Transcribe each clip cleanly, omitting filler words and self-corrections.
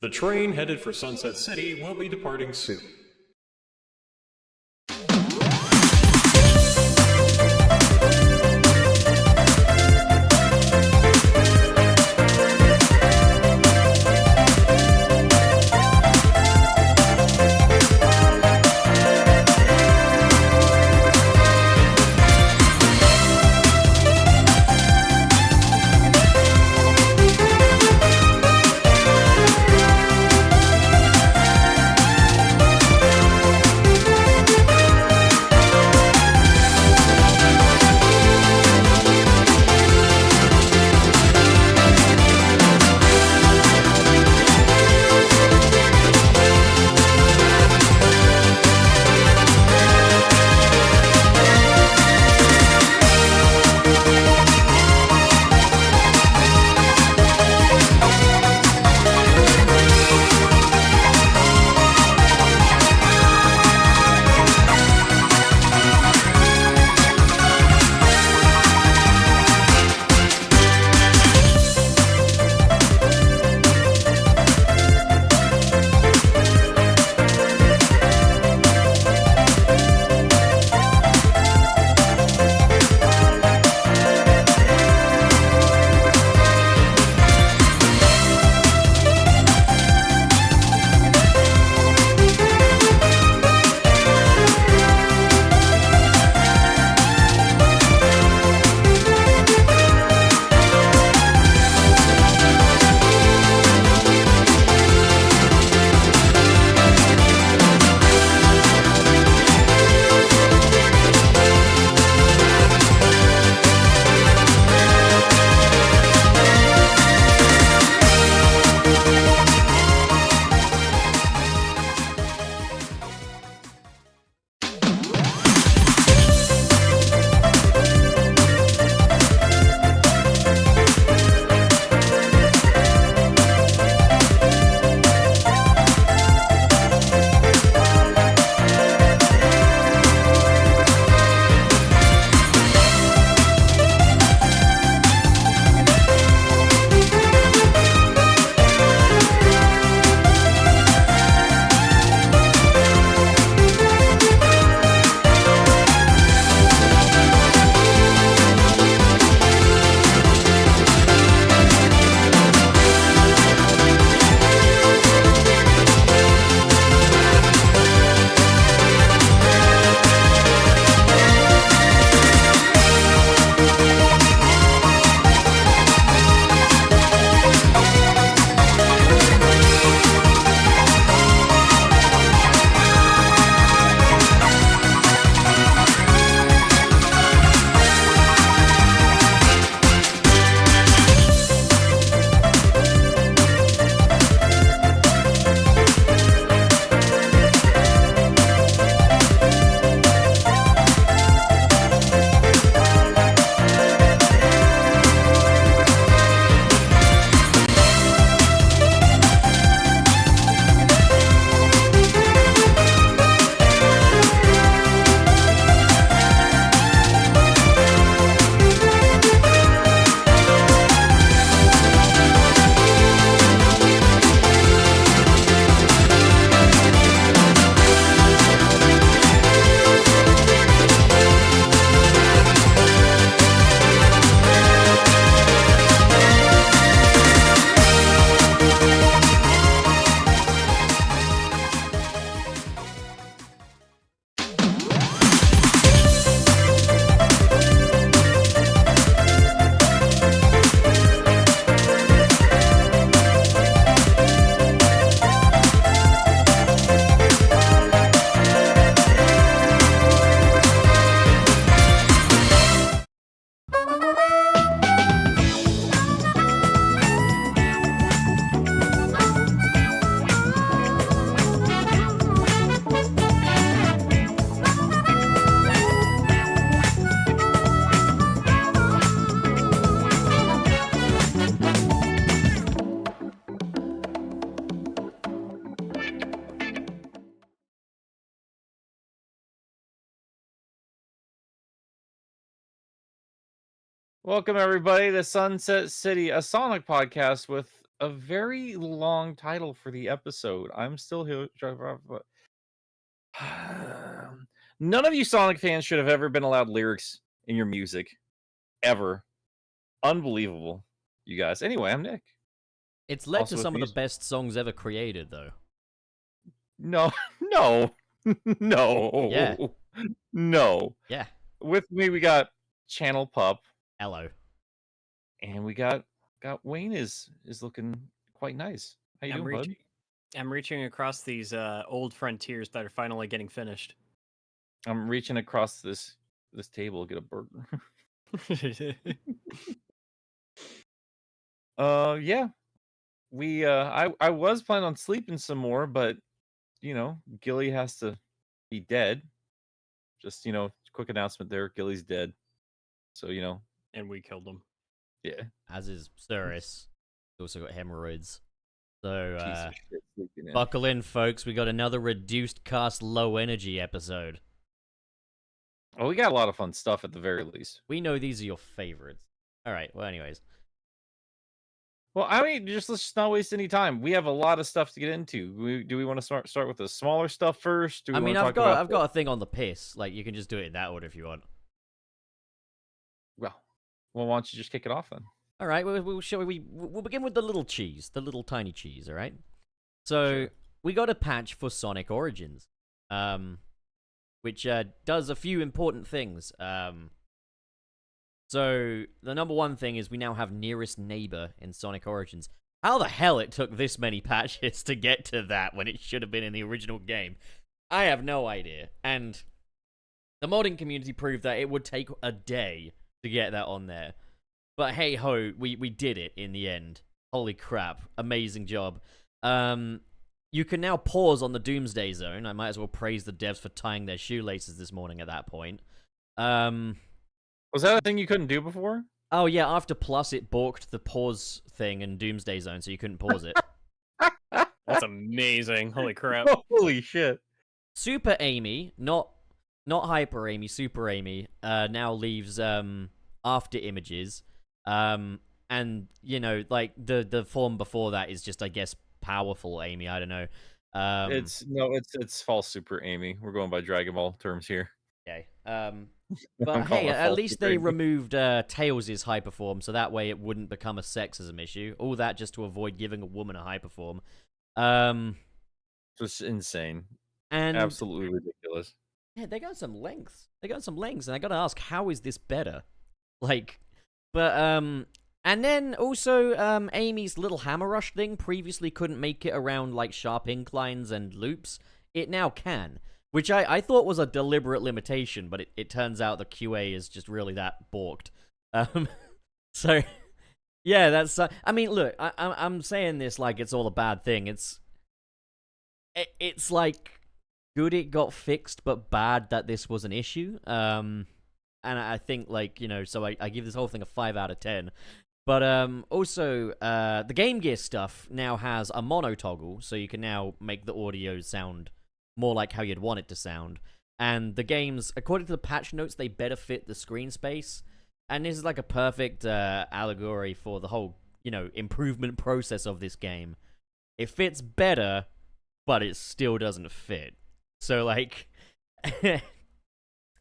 The train headed for Sunset City will be departing soon. Welcome everybody to Sunset City, a Sonic podcast with a very long title for the episode. I'm still here. None of you Sonic fans should have ever been allowed lyrics in your music. Ever. Unbelievable, you guys. Anyway, I'm Nick. It's led to Also with some of me the is... best songs ever created, though. No, no, Yeah, no, no. yeah. With me, we got Channel Pup, Hello. and we got Wayne is looking quite nice. How you I'm doing, bud? reaching. I'm reaching across these old frontiers that are finally getting finished. I'm reaching across this table to get a burger. Yeah. We I was planning on sleeping some more, but you know, Gilly has to be dead. Just, you know, quick announcement there, Gilly's dead. So, you know, And we killed him. yeah. As is Suris. He's also got hemorrhoids. So, Piece of shit sleeping in. buckle in, folks. We got another reduced cast low energy episode. Oh, we got a lot of fun stuff at the very least. We know these are your favorites. Alright, well, anyways. Well, I mean, let's just not waste any time. We have a lot of stuff to get into. Do we want to start with the smaller stuff first? Do we I mean, want to I've got a thing on the piss. Like, you can just do it in that order if you want. Well, why don't you just kick it off then? Alright, we'll begin with the little cheese. The little tiny cheese, alright? So, Sure. we got a patch for Sonic Origins. Which does a few important things. So, the number one thing is we now have nearest neighbor in Sonic Origins. How the hell it took this many patches to get to that when it should have been in the original game? I have no idea. And the modding community proved that it would take a day to get that on there. But hey ho, we did it in the end. Holy crap, amazing job. You can now pause on the Doomsday Zone. I might as well praise the devs for tying their shoelaces this morning at that point. Was that a thing you couldn't do before? Oh yeah, after Plus it balked the pause thing in Doomsday Zone, so you couldn't pause it. That's amazing. Holy crap. Holy shit. Super Amy, not Hyper Amy, Super Amy, now leaves after images. And you know, like the form before that is just, I guess, powerful Amy. I don't know. It's false Super Amy. We're going by Dragon Ball terms here. Okay. I'm But calling hey, it at false least Super they Amy. removed Tails' hyperform, so that way it wouldn't become a sexism issue. All that just to avoid giving a woman a hyperform. Just insane. And Absolutely ridiculous. yeah, they got some lengths. And I gotta ask, how is this better? Like, but and then also Amy's little hammer rush thing previously couldn't make it around like sharp inclines and loops. It now can. Which I thought was a deliberate limitation, but it turns out the QA is just really that balked. So, yeah, that's... I mean, look, I'm saying this like it's all a bad thing. It's like good it got fixed, but bad that this was an issue. And I think, like, you know, so I give this whole thing a 5 out of 10. But also, the Game Gear stuff now has a mono toggle, so you can now make the audio sound more like how you'd want it to sound. And the games, according to the patch notes, they better fit the screen space. And this is like a perfect allegory for the whole, you know, improvement process of this game. It fits better, but it still doesn't fit. So, like,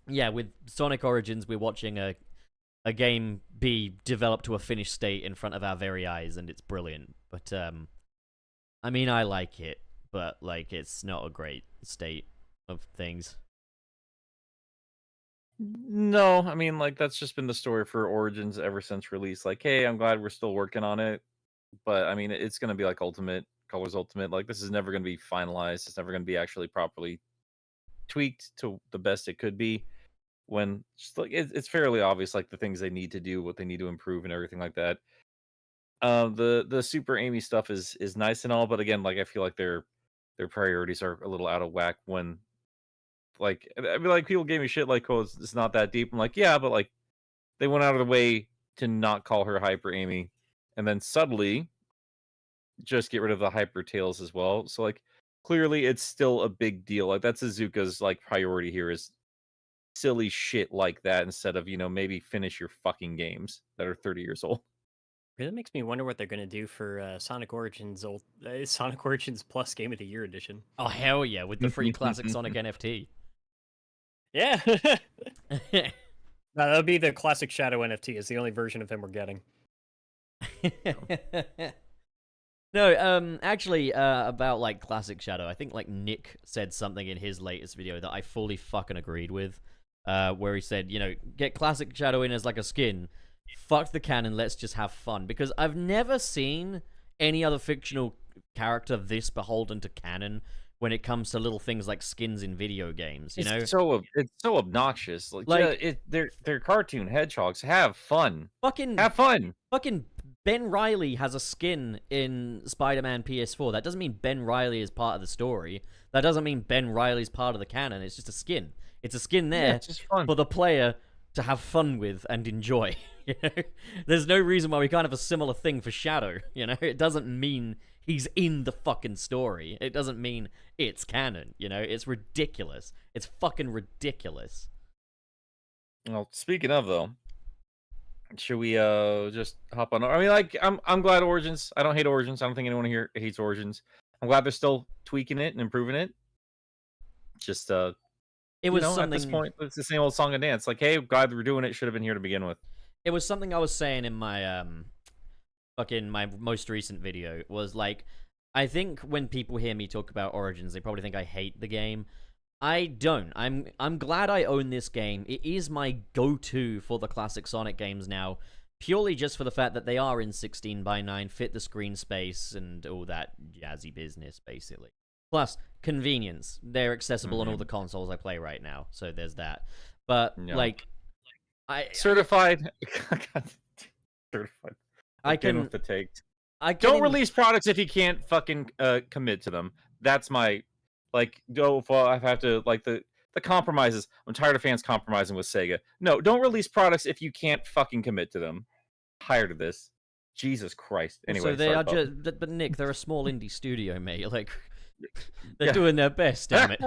yeah, with Sonic Origins, we're watching a game be developed to a finished state in front of our very eyes, and it's brilliant. But, I mean, I like it. But, like, it's not a great state of things. No, I mean, like, that's just been the story for Origins ever since release. Like, hey, I'm glad we're still working on it. But, I mean, it's going to be like Ultimate, Colors Ultimate. Like, this is never going to be finalized. It's never going to be actually properly tweaked to the best it could be. When, just like, it's fairly obvious, like, the things they need to do, what they need to improve, and everything like that. The Super Amy stuff is nice and all, but again, like, I feel like their priorities are a little out of whack when, like, I mean, like, people gave me shit like, oh, it's not that deep. I'm like, yeah, but like, they went out of the way to not call her Hyper Amy, and then subtly just get rid of the Hyper Tails as well. So like, clearly it's still a big deal. Like, that's Azuka's like priority here is silly shit like that instead of, you know, maybe finish your fucking games that are 30 years old. Really makes me wonder what they're gonna do for Sonic Origins Sonic Origins Plus Game of the Year edition. Oh hell yeah, with the free classic Sonic NFT. Yeah. No, that'll be the classic Shadow NFT. It's the only version of him we're getting. No, actually, about like classic Shadow, I think like Nick said something in his latest video that I fully fucking agreed with. Where he said, you know, get classic Shadow in as like a skin. Fuck the canon, let's just have fun. Because I've never seen any other fictional character this beholden to canon when it comes to little things like skins in video games, you know? It's so obnoxious. Like yeah, they're cartoon hedgehogs. Have fun. Have fun. Fucking Ben Reilly has a skin in Spider-Man PS4. That doesn't mean Ben Reilly is part of the story. That doesn't mean Ben Reilly's part of the canon. It's just a skin. It's a skin there it's just fun. for the player to have fun with and enjoy. You know? There's no reason why we can't have a similar thing for Shadow. You know, it doesn't mean he's in the fucking story. It doesn't mean it's canon. You know, it's ridiculous. It's fucking ridiculous. Well, speaking of though, should we just hop on? I mean, like I'm glad Origins. I don't hate Origins. I don't think anyone here hates Origins. I'm glad they're still tweaking it and improving it. Just it was something... at this point, it's the same old song and dance. Like, hey, glad we're doing it. Should have been here to begin with. It was something I was saying in my my most recent video. Was like, I think when people hear me talk about Origins, they probably think I hate the game. I don't. I'm glad I own this game. It is my go-to for the classic Sonic games now, purely just for the fact that they are in 16:9, fit the screen space, and all that jazzy business, basically. Plus, convenience. They're accessible on all the consoles I play right now, so there's that. But, like... Certified. Certified. I can... with the takes. Don't release products if you can't fucking commit to them. That's my... Like, I have to... Like, the compromises. I'm tired of fans compromising with Sega. No, don't release products if you can't fucking commit to them. Tired of this. Jesus Christ. Anyway, so they are just... But Nick, they're a small indie studio, mate. Like... They're doing their best, damn it.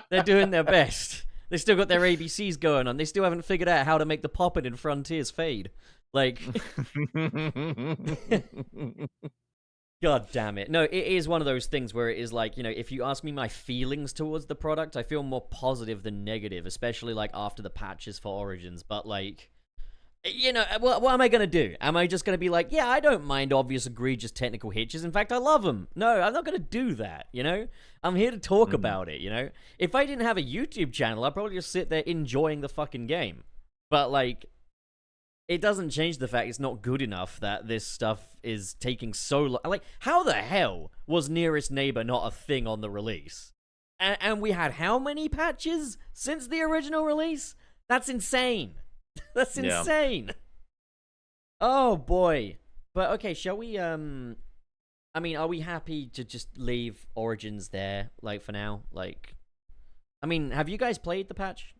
They're doing their best. They still got their ABCs going on. They still haven't figured out how to make the poppin' in Frontiers fade. Like... God damn it. No, it is one of those things where it is like, you know, if you ask me my feelings towards the product, I feel more positive than negative, especially like after the patches for Origins. But like... You know, what am I going to do? Am I just going to be like, yeah, I don't mind obvious, egregious technical hitches. In fact, I love them. No, I'm not going to do that, you know? I'm here to talk about it, you know? If I didn't have a YouTube channel, I'd probably just sit there enjoying the fucking game. But, like, it doesn't change the fact it's not good enough that this stuff is taking so long. Like, how the hell was Nearest Neighbor not a thing on the release? And we had how many patches since the original release? That's insane. That's insane. Yeah. Oh boy. But okay, shall we I mean, are we happy to just leave Origins there, like, for now? Like, I mean, have you guys played the patch?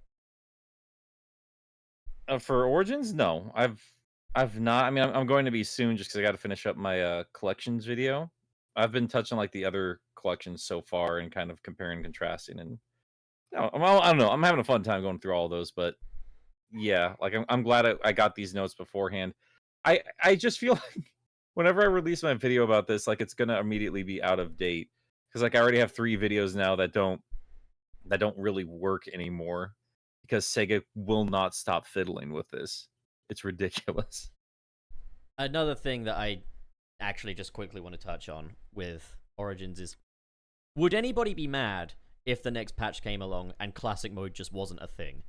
For Origins? No. I've not. I mean, I'm going to be soon just because I got to finish up my collections video. I've been touching like the other collections so far and kind of comparing and contrasting, and I don't know. I'm having a fun time going through all those, but yeah, like I'm glad I got these notes beforehand. I just feel like whenever I release my video about this, like it's gonna immediately be out of date because like I already have 3 videos now that don't really work anymore because Sega will not stop fiddling with this. It's ridiculous. Another thing that I actually just quickly want to touch on with Origins is, would anybody be mad if the next patch came along and classic mode just wasn't a thing?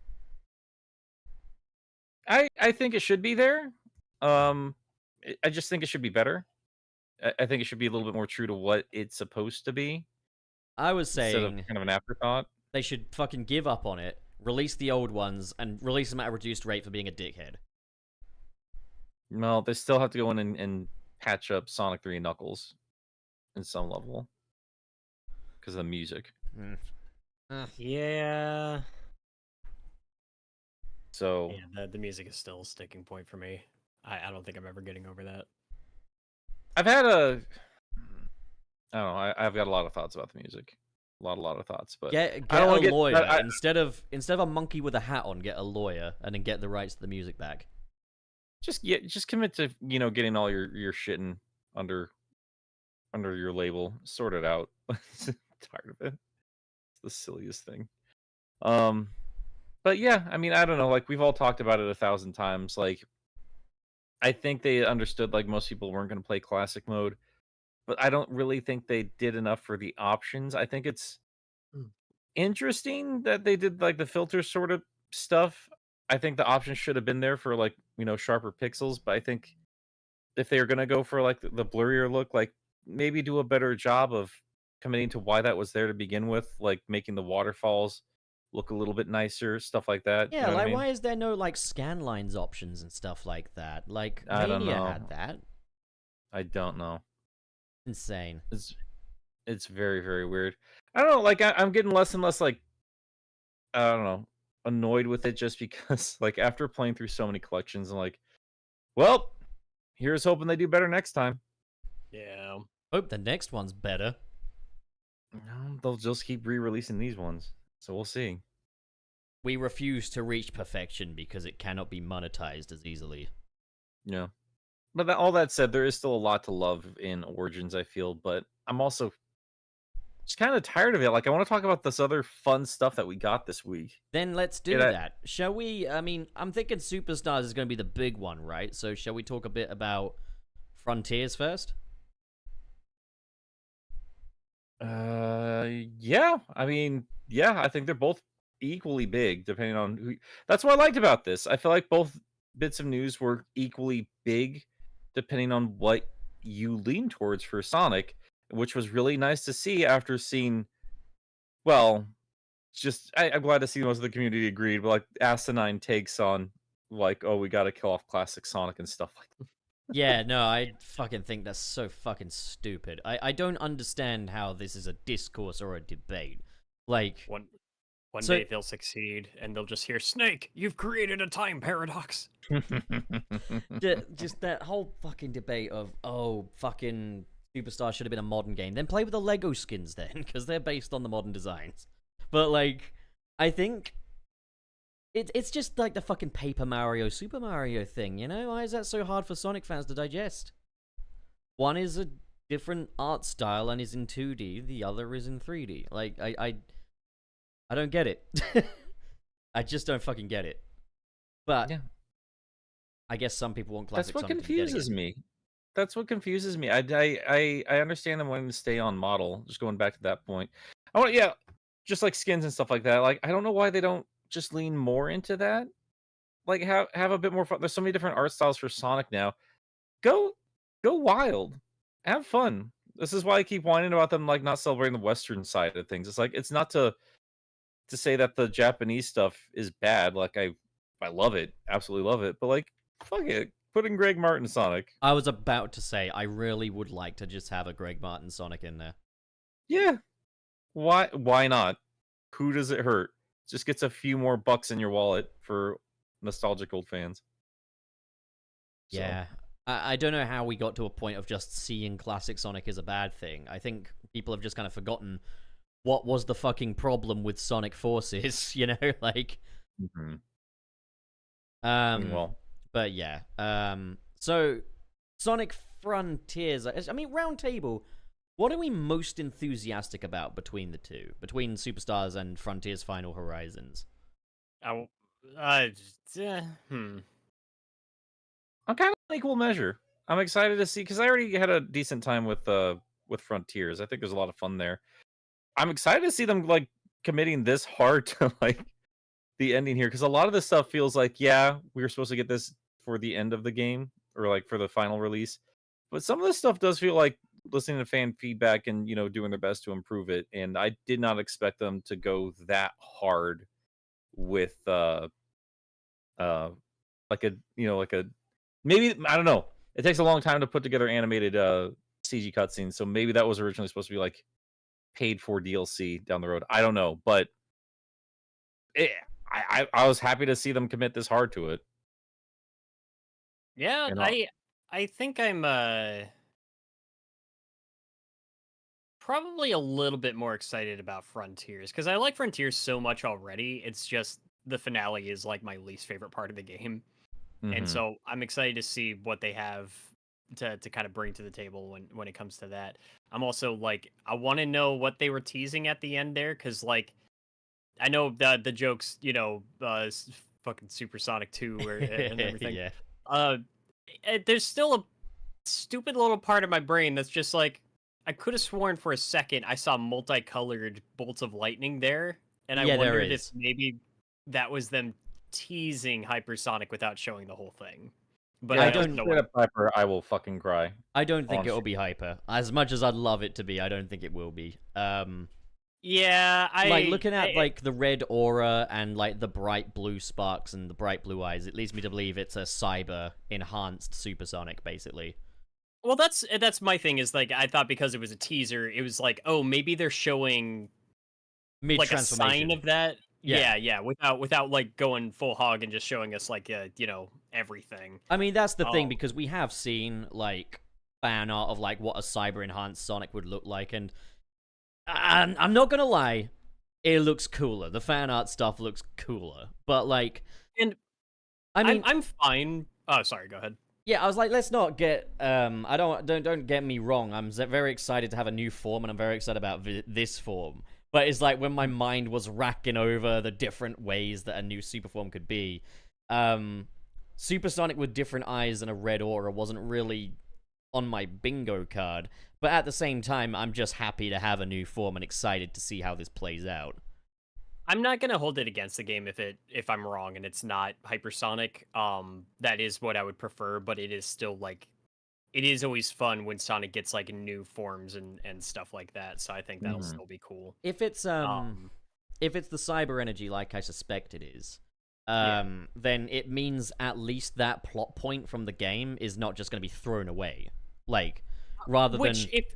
I think it should be there. I just think it should be better. I think it should be a little bit more true to what it's supposed to be. I was saying instead of kind of an afterthought. They should fucking give up on it, release the old ones, and release them at a reduced rate for being a dickhead. No, they still have to go in and patch up Sonic 3 and Knuckles in some level because of the music. Yeah. So yeah, the music is still a sticking point for me. I don't think I'm ever getting over that. I've had I don't know. I've got a lot of thoughts about the music. A lot of thoughts, but get a lawyer instead of a monkey with a hat on. Get a lawyer and then get the rights to the music back. just commit to getting all your shitting under your label, sort it out. Tired of it. It's the silliest thing. But yeah, I mean, I don't know. Like we've all talked about it 1,000 times. Like I think they understood like most people weren't going to play classic mode, but I don't really think they did enough for the options. I think it's Mm. interesting that they did like the filter sort of stuff. I think the options should have been there for like sharper pixels, but I think if they were gonna go for like the blurrier look, like maybe do a better job of committing to why that was there to begin with, like making the waterfalls look a little bit nicer, stuff like that. You Yeah, know what I like mean? why is there no like scan lines options and stuff like that? Like I don't Mania know. had that. I don't know. Insane. It's very, very weird. I don't know. Like I'm getting less and less like I don't know annoyed with it just because like after playing through so many collections, I'm like, well, here's hoping they do better next time. Yeah. Hope the next one's better. No, they'll just keep re-releasing these ones, so we'll see. We refuse to reach perfection because it cannot be monetized as easily. Yeah. But all that said, there is still a lot to love in Origins, I feel, but I'm also just kind of tired of it. Like, I want to talk about this other fun stuff that we got this week. Then let's do Yeah, that. Shall we? I mean, I'm thinking Superstars is going to be the big one, right? So shall we talk a bit about Frontiers first? Yeah. I mean, yeah, I think they're both equally big, depending on who. That's what I liked about this. I feel like both bits of news were equally big, depending on what you lean towards for Sonic, which was really nice to see after seeing. Well, I'm glad to see most of the community agreed, but like asinine takes on like, oh, we got to kill off classic Sonic and stuff like that. Yeah, no, I fucking think that's so fucking stupid. I don't understand how this is a discourse or a debate. Like, One So- day they'll succeed, and they'll just hear, "Snake, you've created a time paradox." just that whole fucking debate of, oh, fucking Superstar should have been a modern game. Then play with the Lego skins then, because they're based on the modern designs. But, like, I think it's just like the fucking Paper Mario, Super Mario thing, you know? Why is that so hard for Sonic fans to digest? One is a different art style and is in 2D, the other is in 3D. Like, I don't get it. I just don't fucking get it. But Yeah. I guess some people want classic That's what Sonic to be getting confuses it. me. That's what confuses me. I understand them wanting to stay on model. Just going back to that point. Yeah, just like skins and stuff like that. Like I don't know why they don't just lean more into that. Like have a bit more fun. There's so many different art styles for Sonic now. Go wild. Have fun. This is why I keep whining about them like not celebrating the Western side of things. It's like it's not to say that the Japanese stuff is bad. Like I love it, absolutely love it. But like, fuck it, put in Greg Martin Sonic. I was about to say, I really would like to just have a Greg Martin Sonic in there. Yeah, why not? Who does it hurt? Just gets a few more bucks in your wallet for nostalgic old fans. So, Yeah. I don't know how we got to a point of just seeing classic Sonic as a bad thing. I think people have just kind of forgotten what was the fucking problem with Sonic Forces, you know? Like, mhm. well, but yeah. So Sonic Frontiers, I mean, round table, what are we most enthusiastic about between the two? Between Superstars and Frontiers Final Horizons? I, I'm kind of on equal measure. I'm excited to see because I already had a decent time with Frontiers. I think there's a lot of fun there. I'm excited to see them like committing this hard to like the ending here because a lot of this stuff feels like we were supposed to get this for the end of the game or like for the final release, but some of this stuff does feel like listening to fan feedback and doing their best to improve it. And I did not expect them to go that hard with like a maybe I don't know. It takes a long time to put together animated CG cutscenes, so maybe that was originally supposed to be like paid for DLC down the road. I don't know, but I was happy to see them commit this hard to it. yeah, And I think I'm probably a little bit more excited about Frontiers because I like Frontiers so much already. It's just the finale is like my least favorite part of the game. And Mhm. so I'm excited to see what they have to kind of bring to the table when it comes to that. I'm also like, I want to know what they were teasing at the end there, because like I know the jokes, fucking Supersonic 2 and everything. Yeah. Uh, there's still a stupid little part of my brain that's just like, I could have sworn for a second I saw multicolored bolts of lightning there, and I Yeah, there wondered if is. maybe that was them teasing Hypersonic without showing the whole thing. But Yeah, I I if also it's don't. know straight what. up Piper, I will fucking cry. I don't think On it'll stream. be hyper. As much as I'd love it to be, I don't think it will be. Yeah, Like looking at like the red aura and like the bright blue sparks and the bright blue eyes, it leads me to believe it's a cyber enhanced supersonic, basically. well, that's my thing is like I thought because it was a teaser, it was like, oh, maybe they're showing Mid like a transformation. sign of that. Yeah. Yeah, without like going full hog and just showing us like everything. I mean, that's the thing Um, because we have seen like fan art of like what a cyber enhanced Sonic would look like, and I'm not gonna lie, it looks cooler. The fan art stuff looks cooler, but like, and I mean, I'm fine. Oh, sorry, go ahead. yeah, I was like, let's not get. I don't get me wrong. I'm very excited to have a new form, and I'm very excited about this form. But it's like when my mind was racking over the different ways that a new super form could be. Supersonic with different eyes and a red aura wasn't really on my bingo card. But at the same time, I'm just happy to have a new form and excited to see how this plays out. I'm not gonna hold it against the game if I'm wrong and it's not hypersonic. That is what I would prefer, but it is still like it is always fun when Sonic gets like new forms and stuff like that. So I think that'll Mhm. still be cool. If it's Um, the cyber energy like I suspect it is, Yeah. then it means at least that plot point from the game is not just going to be thrown away. Like, rather which than if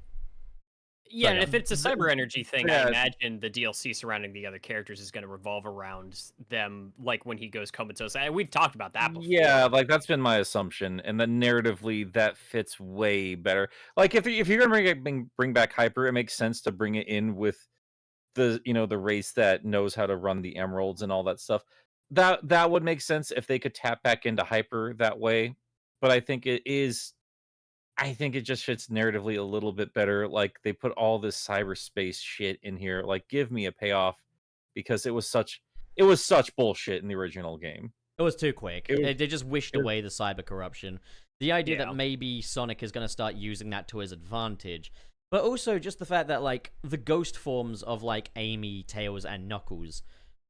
yeah, Sorry, and if it's a cyber energy thing, I Yeah. imagine the DLC surrounding the other characters is going to revolve around them. Like when he goes comatose, we've talked about that before. Yeah, like that's been my assumption, and then narratively that fits way better. Like if you're gonna bring back Hyper, it makes sense to bring it in with the race that knows how to run the emeralds and all that stuff. That would make sense if they could tap back into Hyper that way. But I think it just fits narratively a little bit better. Like they put all this cyberspace shit in here. Like give me a payoff because it was such bullshit in the original game. it was too quick. It was, They just wished it was away the cyber corruption. The idea that Yeah. maybe Sonic is going to start using that to his advantage, but also just the fact that like the ghost forms of like Amy, Tails, and Knuckles,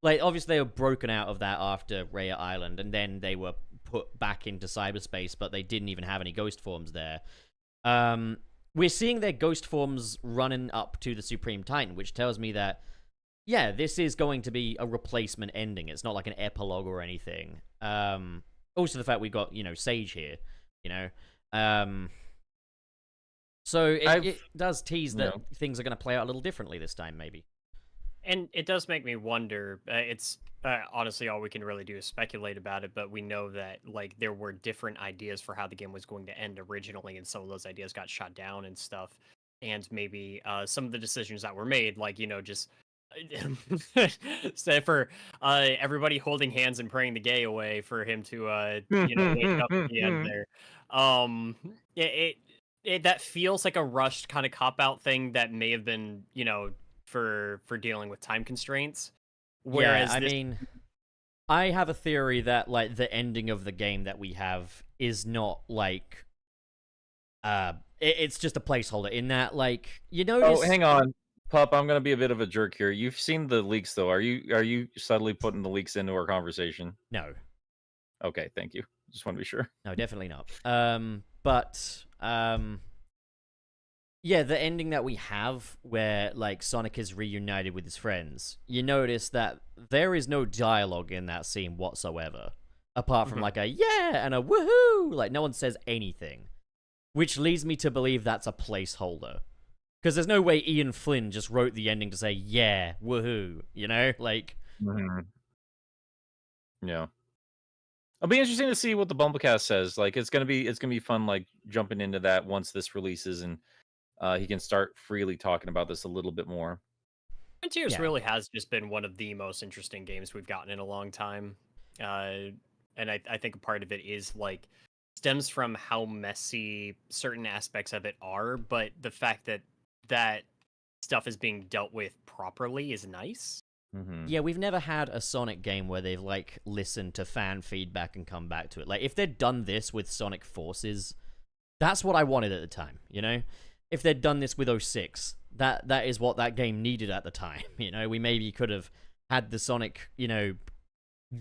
like obviously they were broken out of that after Raya Island, and then they were put back into cyberspace, but they didn't even have any ghost forms there. We're seeing their ghost forms running up to the Supreme Titan, which tells me that, yeah, this is going to be a replacement ending. It's not like an epilogue or anything. Also the fact we got, Sage here, you know. So it does tease that things are going to play out a little differently this time, maybe. And it does make me wonder. It's honestly all we can really do is speculate about it, but we know that like there were different ideas for how the game was going to end originally, and some of those ideas got shot down and stuff. And maybe some of the decisions that were made, like just say for everybody holding hands and praying the gay away for him to wake up at the end there. It that feels like a rushed kind of cop out thing that may have been for dealing with time constraints. Whereas yeah, I mean, I have a theory that like the ending of the game that we have is not like it's just a placeholder in that like Oh, hang on. Pup, I'm gonna be a bit of a jerk here. You've seen the leaks though. Are you subtly putting the leaks into our conversation? No. Okay, thank you. Just want to be sure. No, definitely not. Yeah, the ending that we have where like Sonic is reunited with his friends, you notice that there is no dialogue in that scene whatsoever. Apart from like a yeah and a woohoo! Like no one says anything. Which leads me to believe that's a placeholder. Because there's no way Ian Flynn just wrote the ending to say yeah, woohoo, Like Yeah. It'll be interesting to see what the Bumblecast says. Like it's gonna be fun like jumping into that once this releases and he can start freely talking about this a little bit more. Frontiers Yeah. really has just been one of the most interesting games we've gotten in a long time. and I think a part of it is like stems from how messy certain aspects of it are, but the fact that that stuff is being dealt with properly is nice. Mm-hmm. Yeah, we've never had a Sonic game where they've like listened to fan feedback and come back to it. Like if they'd done this with Sonic Forces, that's what I wanted at the time, you know? If they'd done this with 06, that is what that game needed at the time, you know? We maybe could have had the Sonic, you know,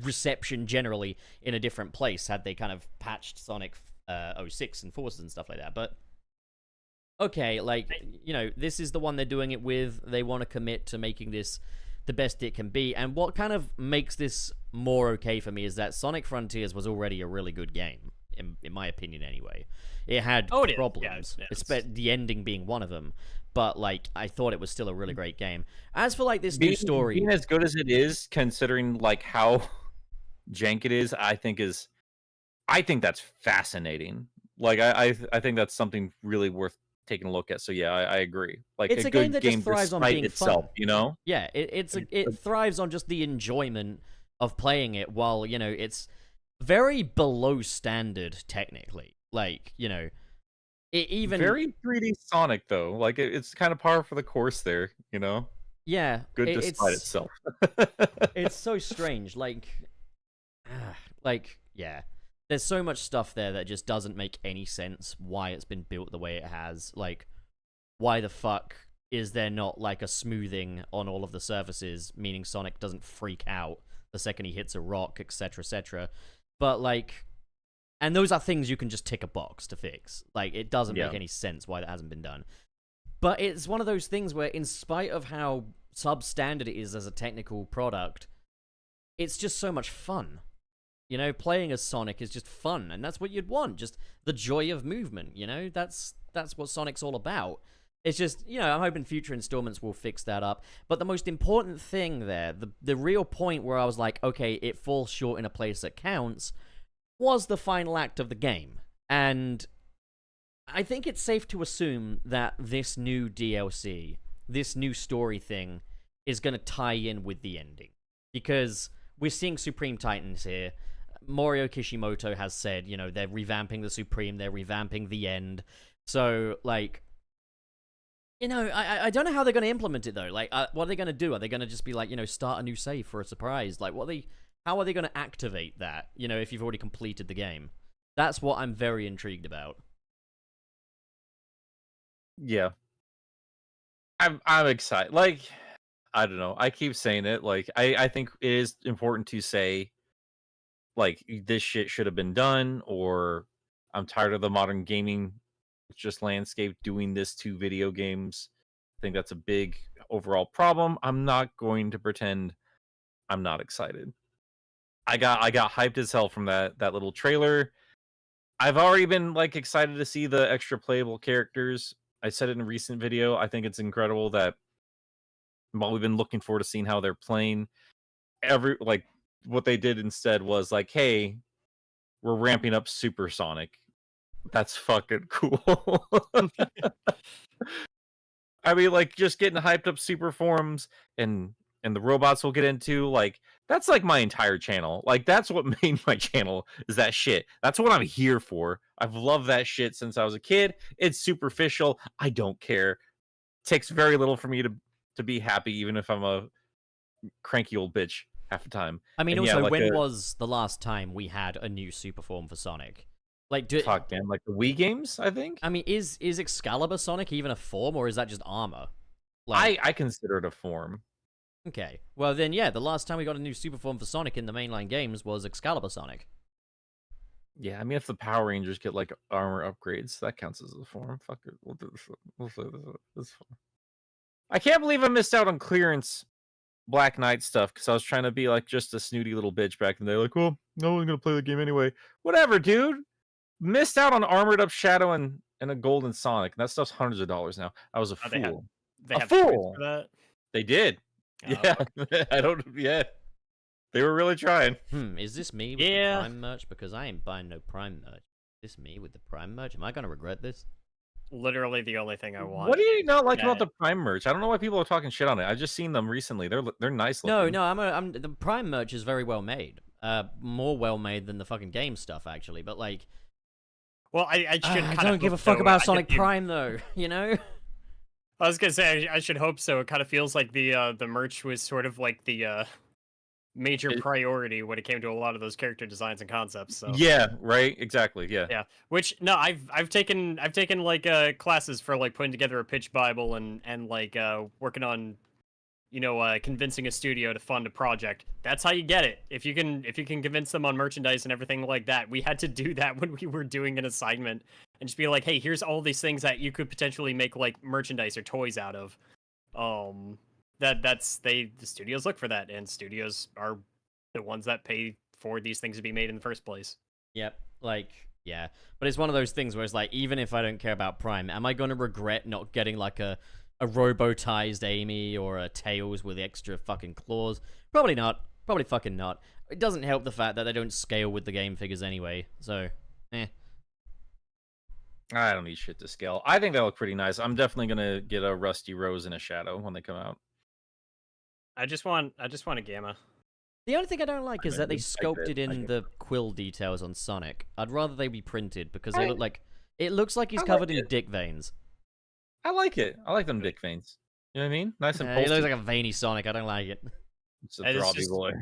reception generally in a different place had they kind of patched Sonic 06 and Forces and stuff like that. But okay, like, you know, this is the one they're doing it with. They want to commit to making this the best it can be. And what kind of makes this more okay for me is that Sonic Frontiers was already a really good game, in my opinion anyway. It had problems, the ending being one of them. But, like, I thought it was still a really great game. As for, like, this new story... Being as good as it is, considering, like, how jank it is, I think that's fascinating. Like, I think that's something really worth taking a look at. So, yeah, I agree. Like, it's a good game that just thrives on being itself, fun. You know? Yeah, it thrives on just the enjoyment of playing it while, you know, it's very below standard, technically. Like, you know... very 3D Sonic though, like it's kind of par for the course there, you know. Yeah, good despite itself. It's so strange, like, yeah. There's so much stuff there that just doesn't make any sense. Why it's been built the way it has? Like, why the fuck is there not like a smoothing on all of the surfaces, meaning Sonic doesn't freak out the second he hits a rock, etc., etc. But like. And those are things you can just tick a box to fix. Like, it doesn't make any sense why that hasn't been done. But it's one of those things where, in spite of how substandard it is as a technical product, it's just so much fun. You know, playing as Sonic is just fun, and that's what you'd want. Just the joy of movement, you know? That's what Sonic's all about. It's just, you know, I'm hoping future installments will fix that up. But the most important thing there, the real point where I was like, okay, it falls short in a place that counts, was the final act of the game. And I think it's safe to assume that this new DLC, this new story thing, is going to tie in with the ending. Because we're seeing Supreme Titans here. Morio Kishimoto has said, you know, they're revamping the Supreme, they're revamping the end. So, like, you know, I don't know how they're going to implement it, though. Like, what are they going to do? Are they going to just be like, you know, start a new save for a surprise? Like, how are they going to activate that, you know, if you've already completed the game? That's what I'm very intrigued about. Yeah. I'm excited. Like, I don't know. I keep saying it. Like, I think it is important to say, like, this shit should have been done, or I'm tired of the modern gaming just landscape doing this to video games. I think that's a big overall problem. I'm not going to pretend I'm not excited. I got hyped as hell from that little trailer. I've already been like excited to see the extra playable characters. I said it in a recent video. I think it's incredible that while we've been looking forward to seeing how they're playing, what they did instead was like, hey, we're ramping up Super Sonic. That's fucking cool. I mean, like, just getting hyped up super forms and the robots we'll get into, like, that's like my entire channel. Like, that's what made my channel, is that shit. That's what I'm here for. I've loved that shit since I was a kid. It's superficial. I don't care. It takes very little for me to be happy, even if I'm a cranky old bitch half the time. I mean, and also, yeah, like when was the last time we had a new super form for Sonic? Like, fuck, man, like the Wii games, I think. I mean, is Excalibur Sonic even a form, or is that just armor? Like, I consider it a form. Okay, well then, yeah, the last time we got a new super form for Sonic in the mainline games was Excalibur Sonic. Yeah, I mean, if the Power Rangers get like armor upgrades, that counts as a form. Fuck it, we'll do this. We'll say this is fun. I can't believe I missed out on clearance Black Knight stuff because I was trying to be like just a snooty little bitch back in the day. Like, well, no one's gonna play the game anyway. Whatever, dude. Missed out on Armored Up Shadow and a Golden Sonic. That stuff's hundreds of dollars now. I was a fool. They a have fool. for that? They did. Oh, yeah, okay. I don't. Yeah, they were really trying. Is this me with the Prime merch? Because I ain't buying no Prime merch. Is this me with the Prime merch? Am I gonna regret this? Literally the only thing I want. What do you not like about the Prime merch? I don't know why people are talking shit on it. I've just seen them recently. They're nice looking. No, I'm the Prime merch is very well made. more well made than the fucking game stuff, actually. But like, Well, I should. I kind don't of give a hope fuck so. about Sonic Prime though. You know. I was gonna say I should hope so. It kind of feels like the merch was sort of like the major priority when it came to a lot of those character designs and concepts. So Yeah, right. Exactly. Yeah. yeah, which no, I've taken like classes for like putting together a pitch bible and like working on convincing a studio to fund a project. That's how you get it. If you can convince them on merchandise and everything like that. We had to do that when we were doing an assignment and just be like, hey, here's all these things that you could potentially make like merchandise or toys out of. The studios look for that, and studios are the ones that pay for these things to be made in the first place. Yep. Like, yeah. But it's one of those things where it's like, even if I don't care about Prime, am I going to regret not getting like a robotized Amy or a Tails with extra fucking claws? Probably not. Probably fucking not. It doesn't help the fact that they don't scale with the game figures anyway, so, I don't need shit to scale. I think they look pretty nice. I'm definitely gonna get a Rusty Rose and a Shadow when they come out. I just want a Gamma. The only thing I don't like is that they sculpted I in get the quill details on Sonic. I'd rather they be printed because they look like... It looks like he's I like covered in it. dick veins. I like it. I like them dick veins. You know what I mean? Nice and He looks pulsy. like a veiny Sonic. I don't like it. It's a And it's throbby just- boy.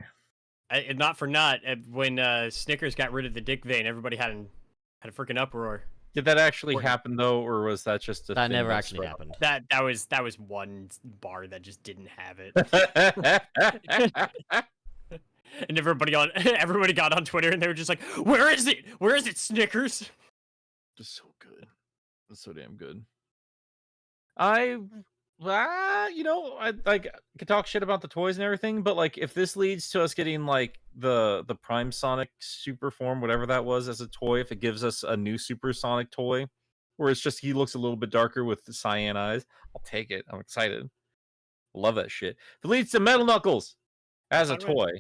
Not for not, when Snickers got rid of the dick vein, everybody had a freaking uproar. Did that actually Important. happen though, or was that just a That thing never that actually spread? happened. That was one bar that just didn't have it. And everybody got on Twitter and they were just like, "Where is it? Where is it, Snickers?" Just so good. It's so damn good. I could talk shit about the toys and everything, but like if this leads to us getting like the Prime Sonic Super Form, whatever that was, as a toy, if it gives us a new Super Sonic toy, where it's just he looks a little bit darker with the cyan eyes, I'll take it. I'm excited. Love that shit. If it leads to Metal Knuckles as a Talking about- toy,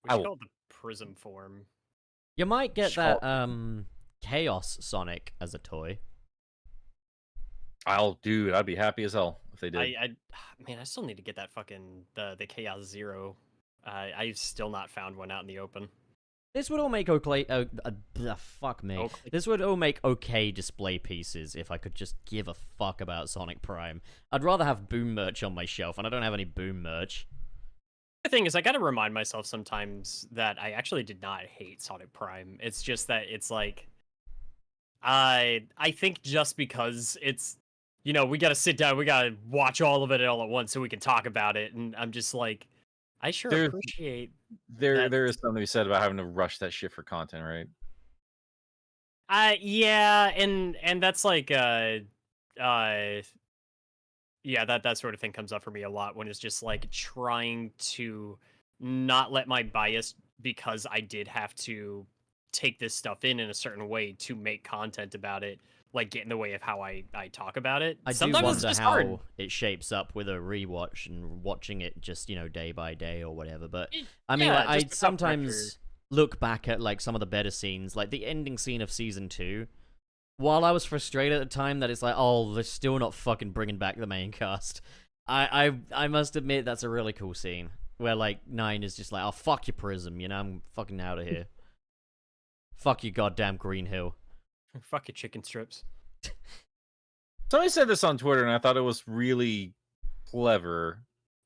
We I should will- call it the Prism form. You might get that Sharp. Chaos Sonic as a toy. I'd be happy as hell if they did. I still need to get that fucking the Chaos Zero. I've still not found one out in the open. This would all make fuck me. Oakley. This would all make okay display pieces if I could just give a fuck about Sonic Prime. I'd rather have Boom merch on my shelf, and I don't have any Boom merch. The thing is, I gotta remind myself sometimes that I actually did not hate Sonic Prime. It's just that it's like, I think just because it's, we gotta sit down, we gotta watch all of it all at once so we can talk about it, and I'm just like, I sure There's- appreciate. There is something to be said about having to rush that shit for content, right? Yeah, and that's like, yeah, that sort of thing comes up for me a lot when it's just like trying to not let my bias, because I did have to take this stuff in a certain way to make content about it, like get in the way of how I talk about it. I Sometimes do it's wonder just how hard. it shapes up with a rewatch and watching it just, day by day or whatever. But Y- I mean, yeah, like, I just without sometimes pressure. look back at like some of the better scenes, like the ending scene of season 2. While I was frustrated at the time that it's like, oh, they're still not fucking bringing back the main cast. I must admit that's a really cool scene where like 9 is just like, oh, fuck your Prism, I'm fucking out of here. Fuck you, goddamn Green Hill. Fuck your chicken strips. Somebody said this on Twitter, and I thought it was really clever.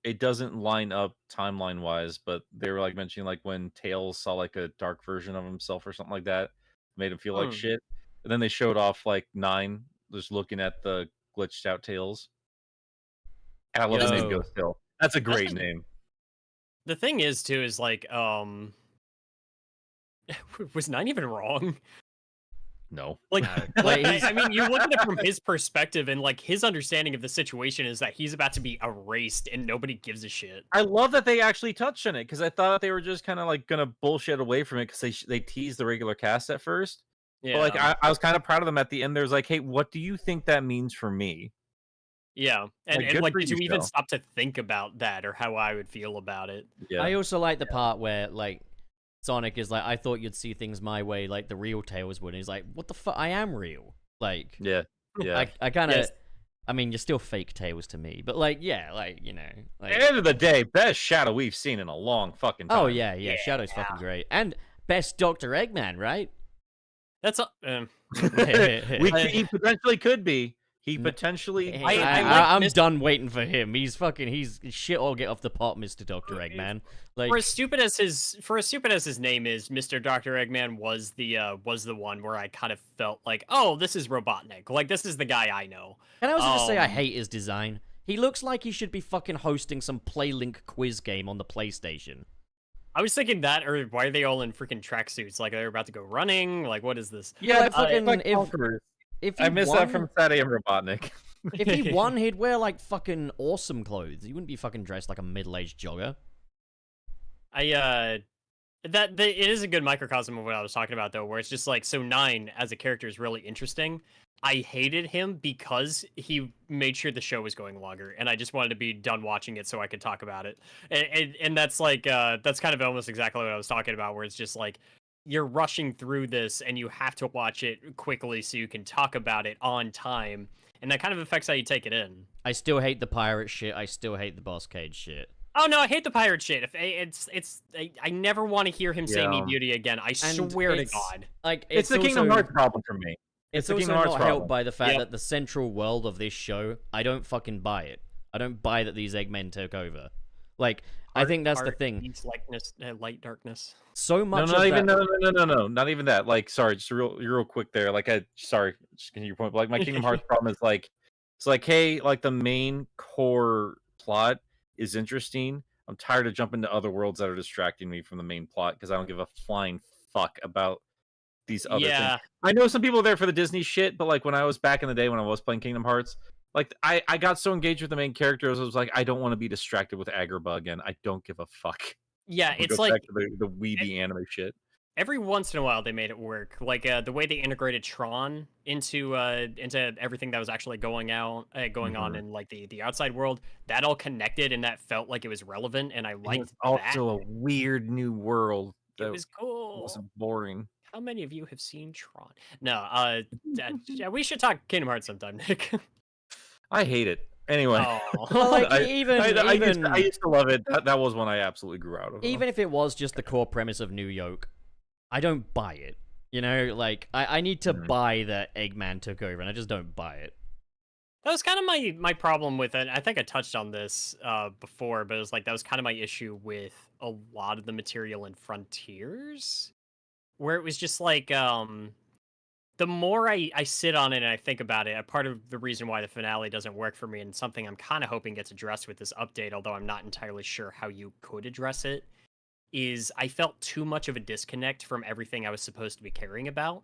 It doesn't line up timeline wise, but they were like mentioning like when Tails saw like a dark version of himself or something like that, made him feel like Hmm. shit. And then they showed off like 9 just looking at the glitched out Tails. And I love the name Yo. Ghost Tail. That's a great That's name. The thing is too is like, was 9 even wrong? No. Like, Like, I mean, you look at it from his perspective, and like his understanding of the situation is that he's about to be erased, and nobody gives a shit. I love that they actually touched on it because I thought they were just kind of like gonna bullshit away from it because they teased the regular cast at first. Yeah, But like I was kind of proud of them at the end. There's like, hey, what do you think that means for me? yeah, and, Like, and good like, for did you, you even Phil. stop to think about that or how I would feel about it? Yeah. I also like the part where, like, Sonic is like, I thought you'd see things my way, like the real Tails would. And he's like, what the fuck? I am real. Like, Yeah. Yeah. I kind of, Yes. I mean, you're still fake Tails to me, but like, yeah, like you know, At like. the end of the day, best Shadow we've seen in a long fucking time. Oh yeah, Shadow's fucking great, and best Dr. Eggman, right? That's a, He potentially could be. He potentially. I'm done waiting for him. He's shit all get off the pot, Mr. Dr. Eggman. Like for as stupid as his name is, Mr. Dr. Eggman was the one where I kind of felt like, oh, this is Robotnik. Like this is the guy I know. Can I also just say I hate his design? He looks like he should be fucking hosting some PlayLink quiz game on the PlayStation. I was thinking that, or why are they all in freaking tracksuits? Like they're about to go running? Like what is this? Yeah, like fucking if I miss that from Saturday and Robotnik. If he won, he'd wear like fucking awesome clothes. He wouldn't be fucking dressed like a middle-aged jogger. It is a good microcosm of what I was talking about though, where it's just like, so Nine as a character is really interesting. I hated him because he made sure the show was going longer, and I just wanted to be done watching it so I could talk about it. And that's like that's kind of almost exactly what I was talking about, where it's just like you're rushing through this and you have to watch it quickly so you can talk about it on time, and that kind of affects how you take it in. I still hate the pirate shit. I still hate the Boss Cage shit. Oh no, I hate the pirate shit. I never want to hear him say "Me Beauty" again. I swear to God. Like it's the Kingdom Hearts problem for me. It's also not helped by the fact that the central world of this show, I don't fucking buy it. I don't buy that these Eggmen took over. Like, I think that's the thing. Light darkness. So much no, not even that. Like, sorry, just real quick there. Like, sorry, just getting your point. But like, my Kingdom Hearts problem is like, it's like, hey, like the main core plot is interesting. I'm tired of jumping to other worlds that are distracting me from the main plot because I don't give a flying fuck about these other things. I know some people are there for the Disney shit, but like when I was back in the day when I was playing Kingdom Hearts, like I got so engaged with the main characters, I was like, I don't want to be distracted with Agrabah again. I don't give a fuck. Yeah, it's like back to the weeby anime shit. Every once in a while they made it work. Like the way they integrated Tron into everything that was actually going on in like the outside world, that all connected and that felt like it was relevant, and I liked that. Also a weird new world. It was cool. It wasn't boring. How many of you have seen Tron? No, yeah, we should talk Kingdom Hearts sometime, Nick. I hate it. Anyway, well, like, I used to love it. That was one I absolutely grew out of. Even if it was just the core premise of New York, I don't buy it. You know, like I need to buy that Eggman took over, and I just don't buy it. That was kind of my problem with it. I think I touched on this before, but it was like that was kind of my issue with a lot of the material in Frontiers, where it was just like the more I sit on it and I think about it, a part of the reason why the finale doesn't work for me, and something I'm kind of hoping gets addressed with this update, although I'm not entirely sure how you could address it, is I felt too much of a disconnect from everything I was supposed to be caring about.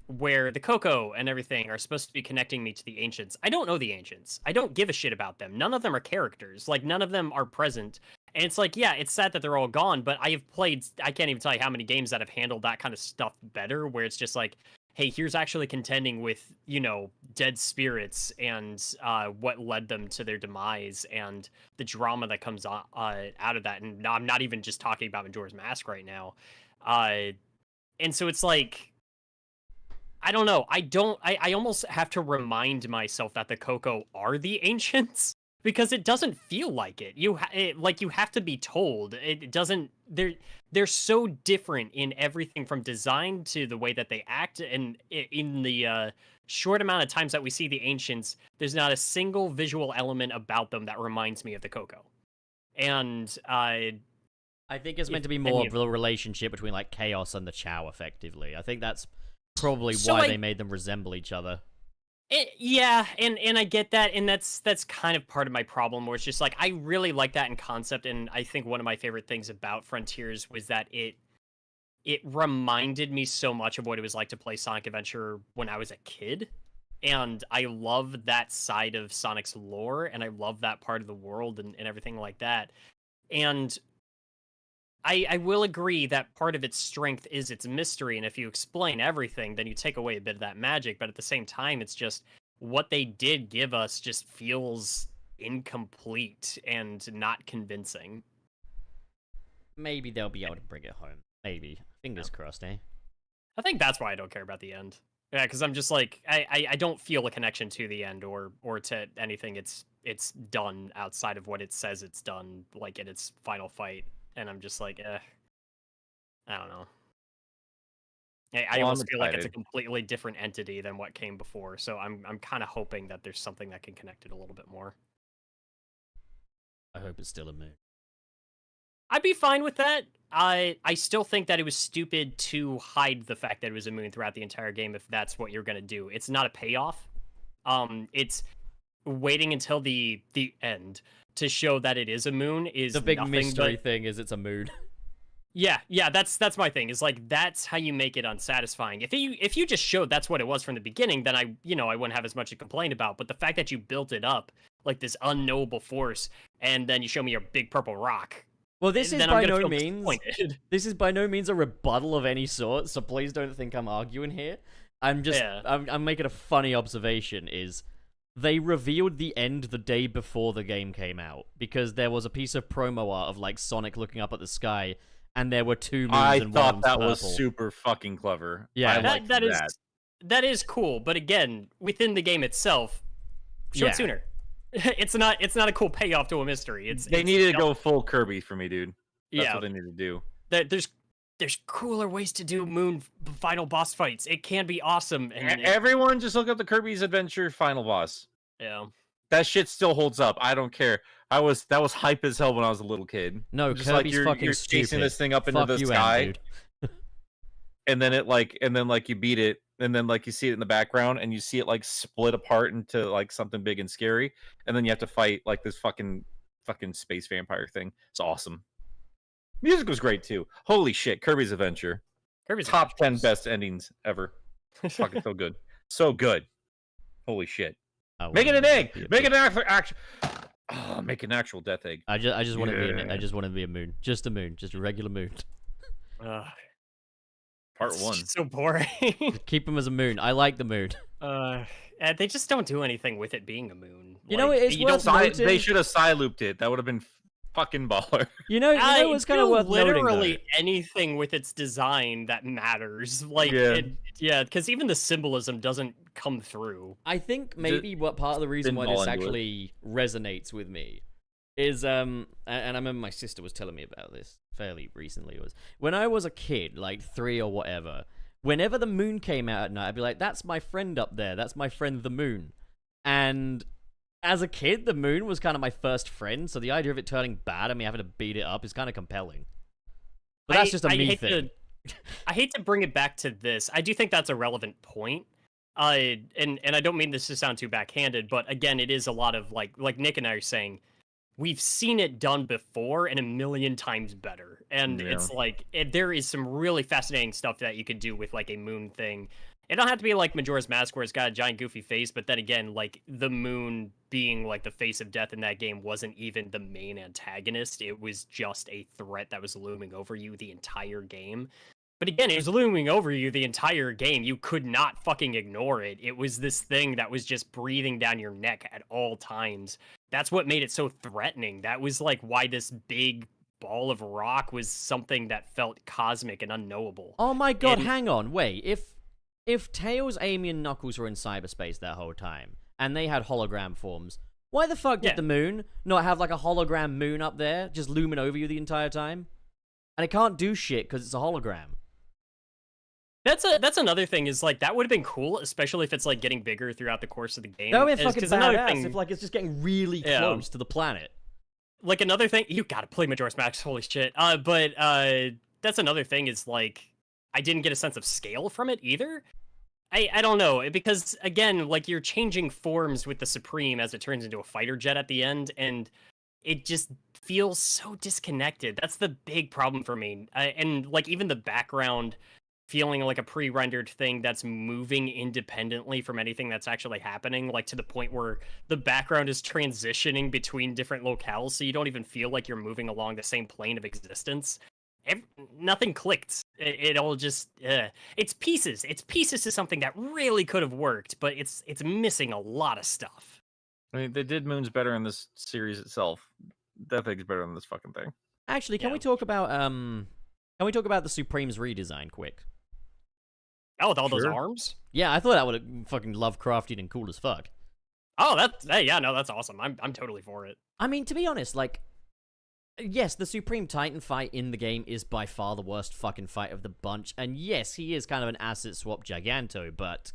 Where the Coco and everything are supposed to be connecting me to the Ancients. I don't know the Ancients. I don't give a shit about them. None of them are characters. Like, none of them are present. And it's like, yeah, it's sad that they're all gone, but I have played, I can't even tell you how many games that have handled that kind of stuff better, where it's just like, hey, here's actually contending with, you know, dead spirits and what led them to their demise and the drama that comes out of that. And I'm not even just talking about Majora's Mask right now. And so it's like, I don't know. I almost have to remind myself that the Coco are the Ancients, because it doesn't feel like it. You have to be told. It doesn't. They're so different in everything from design to the way that they act. And in the short amount of times that we see the Ancients, there's not a single visual element about them that reminds me of the Coco. And I think it's meant to be more of a relationship between like Chaos and the Chow, effectively. I think that's probably why they made them resemble each other. Yeah, and I get that, and that's kind of part of my problem, where it's just like, I really like that in concept, and I think one of my favorite things about Frontiers was that it reminded me so much of what it was like to play Sonic Adventure when I was a kid, and I love that side of Sonic's lore, and I love that part of the world and everything like that, and I will agree that part of its strength is its mystery, and if you explain everything, then you take away a bit of that magic, but at the same time, it's just what they did give us just feels incomplete and not convincing. Maybe they'll be able to bring it home. Maybe. Fingers crossed, eh? I think that's why I don't care about the end. Yeah, because I'm just like I don't feel a connection to the end or to anything it's done outside of what it says it's done, like in its final fight, and I'm just like, I don't know. I Well, I'm almost feel like it's a excited. completely different entity than what came before, so I'm kind of hoping that there's something that can connect it a little bit more. I hope it's still a moon. I'd be fine with that. I still think that it was stupid to hide the fact that it was a moon throughout the entire game if that's what you're gonna do. It's not a payoff. It's waiting until the end to show that it is a moon is The big nothing mystery but... thing is it's a moon. Yeah, that's my thing. Is like that's how you make it unsatisfying. If you just showed that's what it was from the beginning, then I wouldn't have as much to complain about. But the fact that you built it up like this unknowable force, and then you show me your big purple rock, Well, this is then I'm by gonna no feel means disappointed. this is by no means a rebuttal of any sort, so please don't think I'm arguing here. I'm just Yeah. I'm making a funny observation is they revealed the end the day before the game came out because there was a piece of promo art of like Sonic looking up at the sky and there were two moons I and one of thought them's that was purple. super fucking clever. Yeah. I liked that. That is cool, but again, within the game itself, show Yeah. it sooner. It's not a cool payoff to a mystery. They needed to go full Kirby for me, dude. That's Yeah. what they need to do. There's cooler ways to do moon final boss fights. It can be awesome, and Everyone just look up the Kirby's Adventure final boss. yeah. That shit still holds up. I don't care. That was hype as hell when I was a little kid. No, Just Kirby's like fucking you're stupid. chasing this thing up into Fuck the you, sky, dude. and then you beat it, and then like you see it in the background, and you see it like split apart into like something big and scary, and then you have to fight like this fucking space vampire thing. It's awesome. Music was great too. Holy shit, Kirby's Adventure. Kirby's Top 10 Adventure best endings ever. Fucking so good. So good. Holy shit. I Make it wanna an egg. be a Make big- it an actual. Oh, make an actual death egg. I just want to be Yeah. I just want to be a moon. Just a moon. Just a regular moon. Part it's 1. just so boring. Just keep him as a moon. I like the moon. And they just don't do anything with it being a moon. You know, Like, it's you worth don't- noting- They should have side looped it. That would have been fucking baller. You know what's kind of do worth noting, literally though? anything with its design that matters. Like, Yeah. because even the symbolism doesn't come through. I think maybe what part of the reason why fall this into it. actually resonates with me is and I remember my sister was telling me about this fairly recently, was when I was a kid, like 3 or whatever, whenever the moon came out at night, I'd be like, that's my friend up there, that's my friend the moon. And as a kid, the moon was kind of my first friend, so the idea of it turning bad and me having to beat it up is kind of compelling. But that's just a me thing. I hate to bring it back to this. I do think that's a relevant point. And I don't mean this to sound too backhanded, but again, it is a lot of like Nick and I are saying, we've seen it done before and a million times better. And it's like there is some really fascinating stuff that you could do with like a moon thing. It don't have to be like Majora's Mask where it's got a giant goofy face, but then again, like the moon being like the face of death in that game wasn't even the main antagonist. It was just a threat that was looming over you the entire game. But again, it was looming over you the entire game. You could not fucking ignore it. It was this thing that was just breathing down your neck at all times. That's what made it so threatening. That was like why this big ball of rock was something that felt cosmic and unknowable. Oh my god, And- hang on, wait. If Tails, Amy, and Knuckles were in cyberspace that whole time, and they had hologram forms, why the fuck did Yeah. the moon not have like a hologram moon up there, just looming over you the entire time? And it can't do shit because it's a hologram. That's another thing is like that would have been cool, especially if it's like getting bigger throughout the course of the game. That would be Is- fucking 'cause another badass thing- if like it's just getting really Yeah. close to the planet. Like another thing, you gotta play Majora's Mask, holy shit. But that's another thing is like I didn't get a sense of scale from it either. I don't know, because again, like you're changing forms with the Supreme as it turns into a fighter jet at the end, and it just feels so disconnected. That's the big problem for me. And like even the background feeling like a pre-rendered thing that's moving independently from anything that's actually happening, like to the point where the background is transitioning between different locales, so you don't even feel like you're moving along the same plane of existence. Nothing clicked. It all just it's pieces. It's pieces to something that really could have worked, but it's missing a lot of stuff. I mean, they did moons better in this series itself. Death Egg's better than this fucking thing. Actually, can Yeah. we talk about the Supreme's redesign quick? Oh, with all those Sure. arms? Yeah, I thought that would have fucking Lovecraftian and cool as fuck. Oh, that's awesome. I'm totally for it. I mean, to be honest, like, yes, the Supreme Titan fight in the game is by far the worst fucking fight of the bunch, and yes, he is kind of an asset swap giganto, but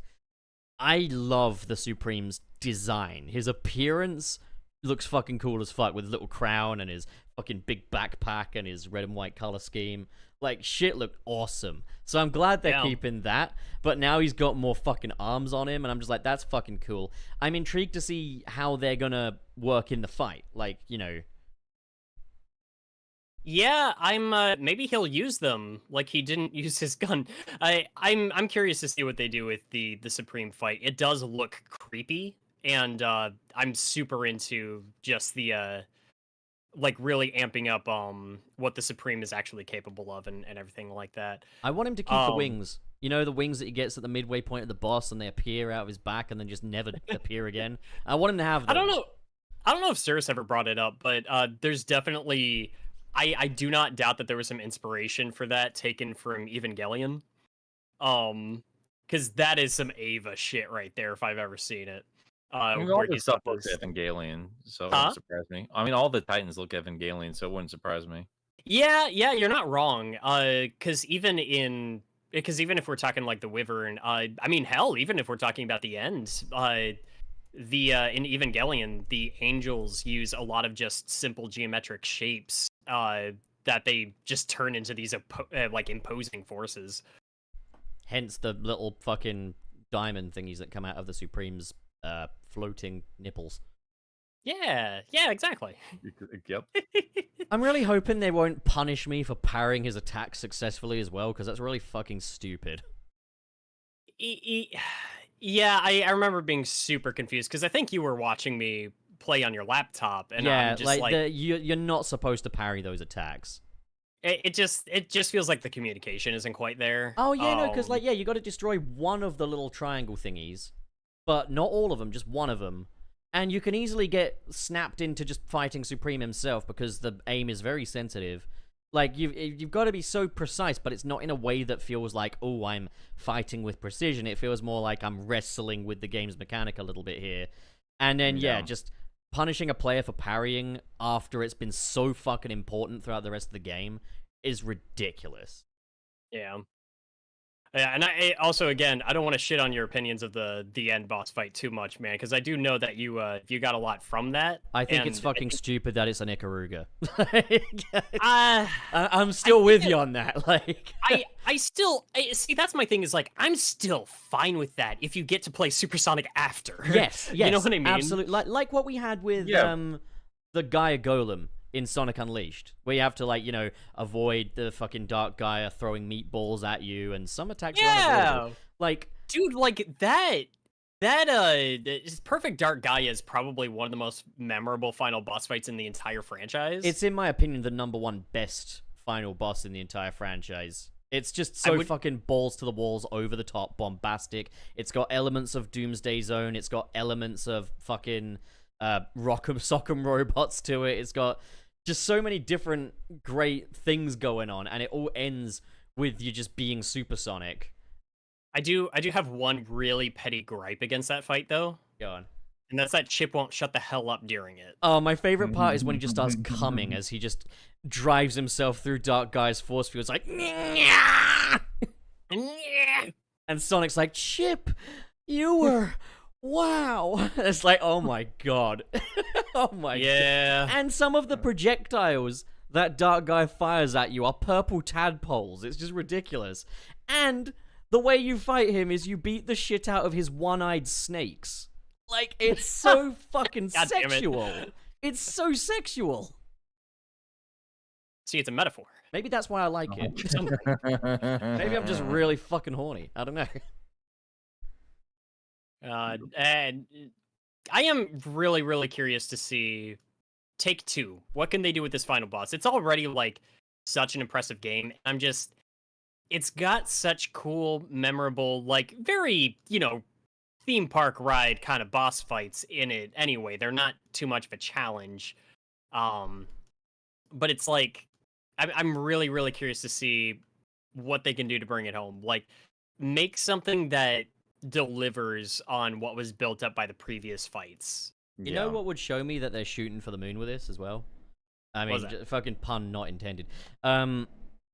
I love the Supreme's design. His appearance looks fucking cool as fuck with his little crown and his fucking big backpack and his red and white color scheme. Like, shit looked awesome. So I'm glad they're keeping that, but now he's got more fucking arms on him, and I'm just like, that's fucking cool. I'm intrigued to see how they're gonna work in the fight. Like, you know... Yeah, I'm maybe he'll use them like he didn't use his gun. I'm curious to see what they do with the Supreme fight. It does look creepy, and I'm super into just the like really amping up what the Supreme is actually capable of and everything like that. I want him to keep the wings. You know, the wings that he gets at the midway point of the boss, and they appear out of his back and then just never appear again. I want him to have those. I don't know if Suris ever brought it up, but there's definitely... I do not doubt that there was some inspiration for that taken from Evangelion. Because that is some Ava shit right there, if I've ever seen it. I mean, all the stuff looks Evangelion, so it wouldn't surprise me. I mean, all the Titans look Evangelion, so it wouldn't surprise me. Yeah, you're not wrong. Because even if we're talking like the Wyvern, I mean, hell, even if we're talking about the end, in Evangelion, the angels use a lot of just simple geometric shapes that they just turn into these like imposing forces. Hence the little fucking diamond thingies that come out of the Supreme's floating nipples. Yeah, exactly. Yep. I'm really hoping they won't punish me for parrying his attack successfully as well, because that's really fucking stupid. Yeah, I remember being super confused, because I think you were watching me play on your laptop, and yeah, I'm just like you're not supposed to parry those attacks. It just feels like the communication isn't quite there. Oh yeah, no, because like you got to destroy one of the little triangle thingies, but not all of them, just one of them, and you can easily get snapped into just fighting Supreme himself because the aim is very sensitive. Like you've got to be so precise, but it's not in a way that feels like, oh, I'm fighting with precision. It feels more like I'm wrestling with the game's mechanic a little bit here, and then just punishing a player for parrying after it's been so fucking important throughout the rest of the game is ridiculous. Yeah. Yeah, and I also, again, I don't want to shit on your opinions of the end boss fight too much, man, because I do know that you got a lot from that. I think it's fucking stupid that it's an Ikaruga. I'm still with you on that. Like, I still see. That's my thing. Is like I'm still fine with that if you get to play Supersonic after. Yes, you know what I mean. Absolutely. Like what we had with the Gaia Golem in Sonic Unleashed, where you have to, like, you know, avoid the fucking Dark Gaia throwing meatballs at you, and some attacks are unavoidable. Like, dude, like that Perfect Dark Gaia is probably one of the most memorable final boss fights in the entire franchise. It's, in my opinion, the #1 best final boss in the entire franchise. It's just so fucking balls to the walls, over the top, bombastic. It's got elements of Doomsday Zone. It's got elements of fucking Rock'em Sock'em robots to it. It's got just so many different great things going on, and it all ends with you just being supersonic. I do have one really petty gripe against that fight, though. Go on. And that's that Chip won't shut the hell up during it. Oh, my favorite part is when he just starts coming as he just drives himself through Dark Guy's force fields, like, and Sonic's like, Chip, you were... Wow. It's like, oh my god. Oh my god. And some of the projectiles that Dark Guy fires at you are purple tadpoles. It's just ridiculous. And the way you fight him is you beat the shit out of his one-eyed snakes. Like, it's so fuccking sexual. It's so sexual. See, it's a metaphor. Maybe that's why I like it. Maybe I'm just really fucking horny. I don't know. And I am really, really curious to see Take Two. What can they do with this final boss? It's already like such an impressive game. It's got such cool, memorable, like very, you know, theme park ride kind of boss fights in it. Anyway, they're not too much of a challenge. But it's like I'm really, really curious to see what they can do to bring it home. Like, make something that delivers on what was built up by the previous fights. You know what would show me that they're shooting for the moon with this as well? I mean, fucking pun not intended.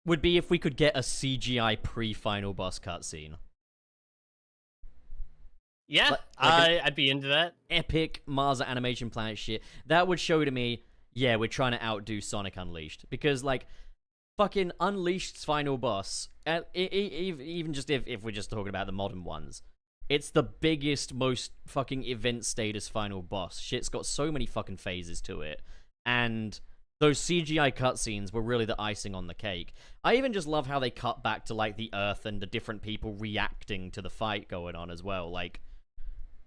Would be if we could get a CGI pre-final boss cutscene. Yeah, I'd be into that. Epic Mars Animation Planet shit. That would show to me, yeah, we're trying to outdo Sonic Unleashed. Because, like, fucking Unleashed's final boss, even just if we're just talking about the modern ones, it's the biggest, most fucking event status final boss. Shit's got so many fucking phases to it. And those CGI cutscenes were really the icing on the cake. I even just love how they cut back to, like, the Earth and the different people reacting to the fight going on as well. Like,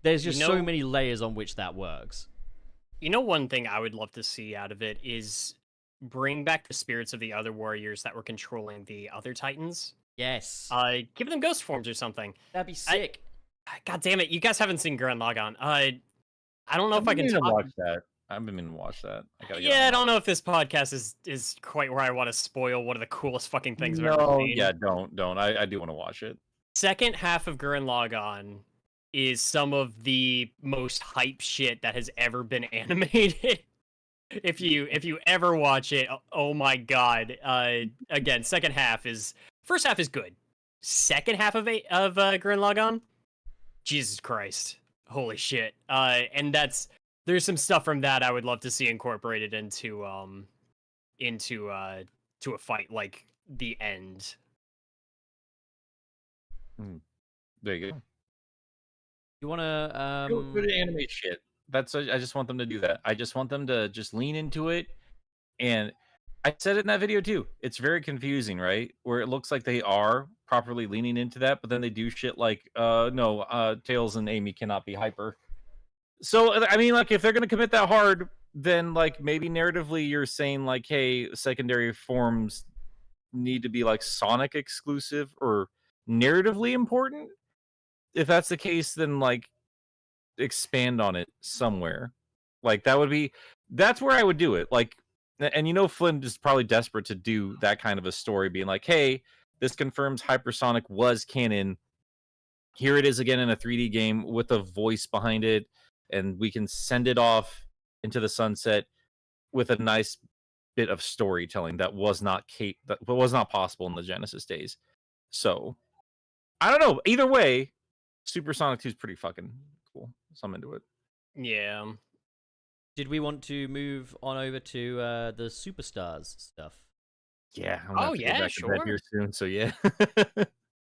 there's just so many layers on which that works. You know, one thing I would love to see out of it is bring back the spirits of the other warriors that were controlling the other Titans. Yes. Give them ghost forms or something. That'd be sick. God damn it, you guys haven't seen Gurren Lagann. I don't know if I can watch that. I've been meaning to watch that. I don't know if this podcast is quite where I want to spoil one of the coolest fucking things I've ever seen. Yeah, don't. I do want to watch it. Second half of Gurren Lagann is some of the most hype shit that has ever been animated. If you ever watch it, oh my god. Again, first half is good. Second half of Gurren Lagann, Jesus Christ, holy shit. And there's some stuff from that I would love to see incorporated into a fight like the end. There you go. You wanna good animate shit. I just want them to do that. I just want them to just lean into it. And I said it in that video too. It's very confusing, right? Where it looks like they are properly leaning into that, but then they do shit like, Tails and Amy cannot be hyper. So, I mean, like, if they're going to commit that hard, then, like, maybe narratively you're saying, like, hey, secondary forms need to be, like, Sonic exclusive or narratively important. If that's the case, then, like, expand on it somewhere. Like, that's where I would do it. Like, and Flynn is probably desperate to do that kind of a story, being like, hey, this confirms Hypersonic was canon. Here it is again in a 3D game with a voice behind it, and we can send it off into the sunset with a nice bit of storytelling that was not possible in the Genesis days. So, I don't know. Either way, Super Sonic 2 is pretty fucking cool. So I'm into it. Yeah. Did we want to move on over to the Superstars stuff? Yeah. I'm gonna get back to that here soon. So yeah.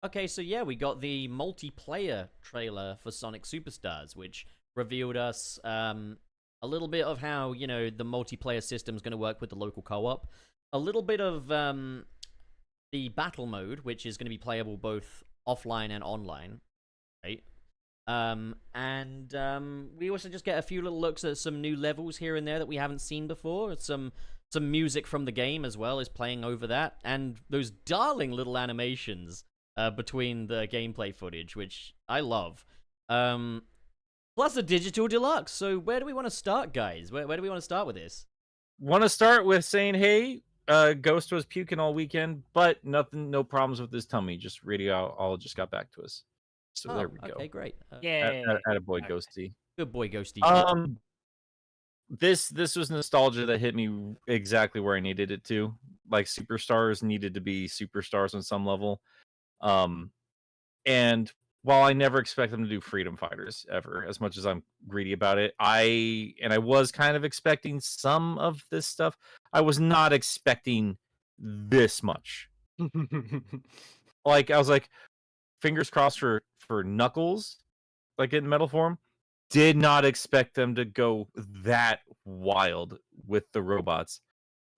Okay, so yeah, we got the multiplayer trailer for Sonic Superstars, which revealed us a little bit of how, the multiplayer system is going to work with the local co-op. A little bit of the battle mode, which is going to be playable both offline and online, right? And we also just get a few little looks at some new levels here and there that we haven't seen before. Some music from the game as well is playing over that, and those darling little animations between the gameplay footage, which I love. Plus a digital deluxe. So where do we want to start, guys? Where do we want to start with this? Want to start with saying, hey, Ghost was puking all weekend, but no problems with his tummy. Just radiologist got back to us. So there we go. Okay, great. Yeah. Had a boy, Ghosty. Good boy, Ghosty. This was nostalgia that hit me exactly where I needed it to. Like, Superstars needed to be Superstars on some level. And while I never expect them to do Freedom Fighters ever, as much as I'm greedy about it, I was kind of expecting some of this stuff. I was not expecting this much. Like, I was like, fingers crossed for Knuckles, like in metal form. Did not expect them to go that wild with the robots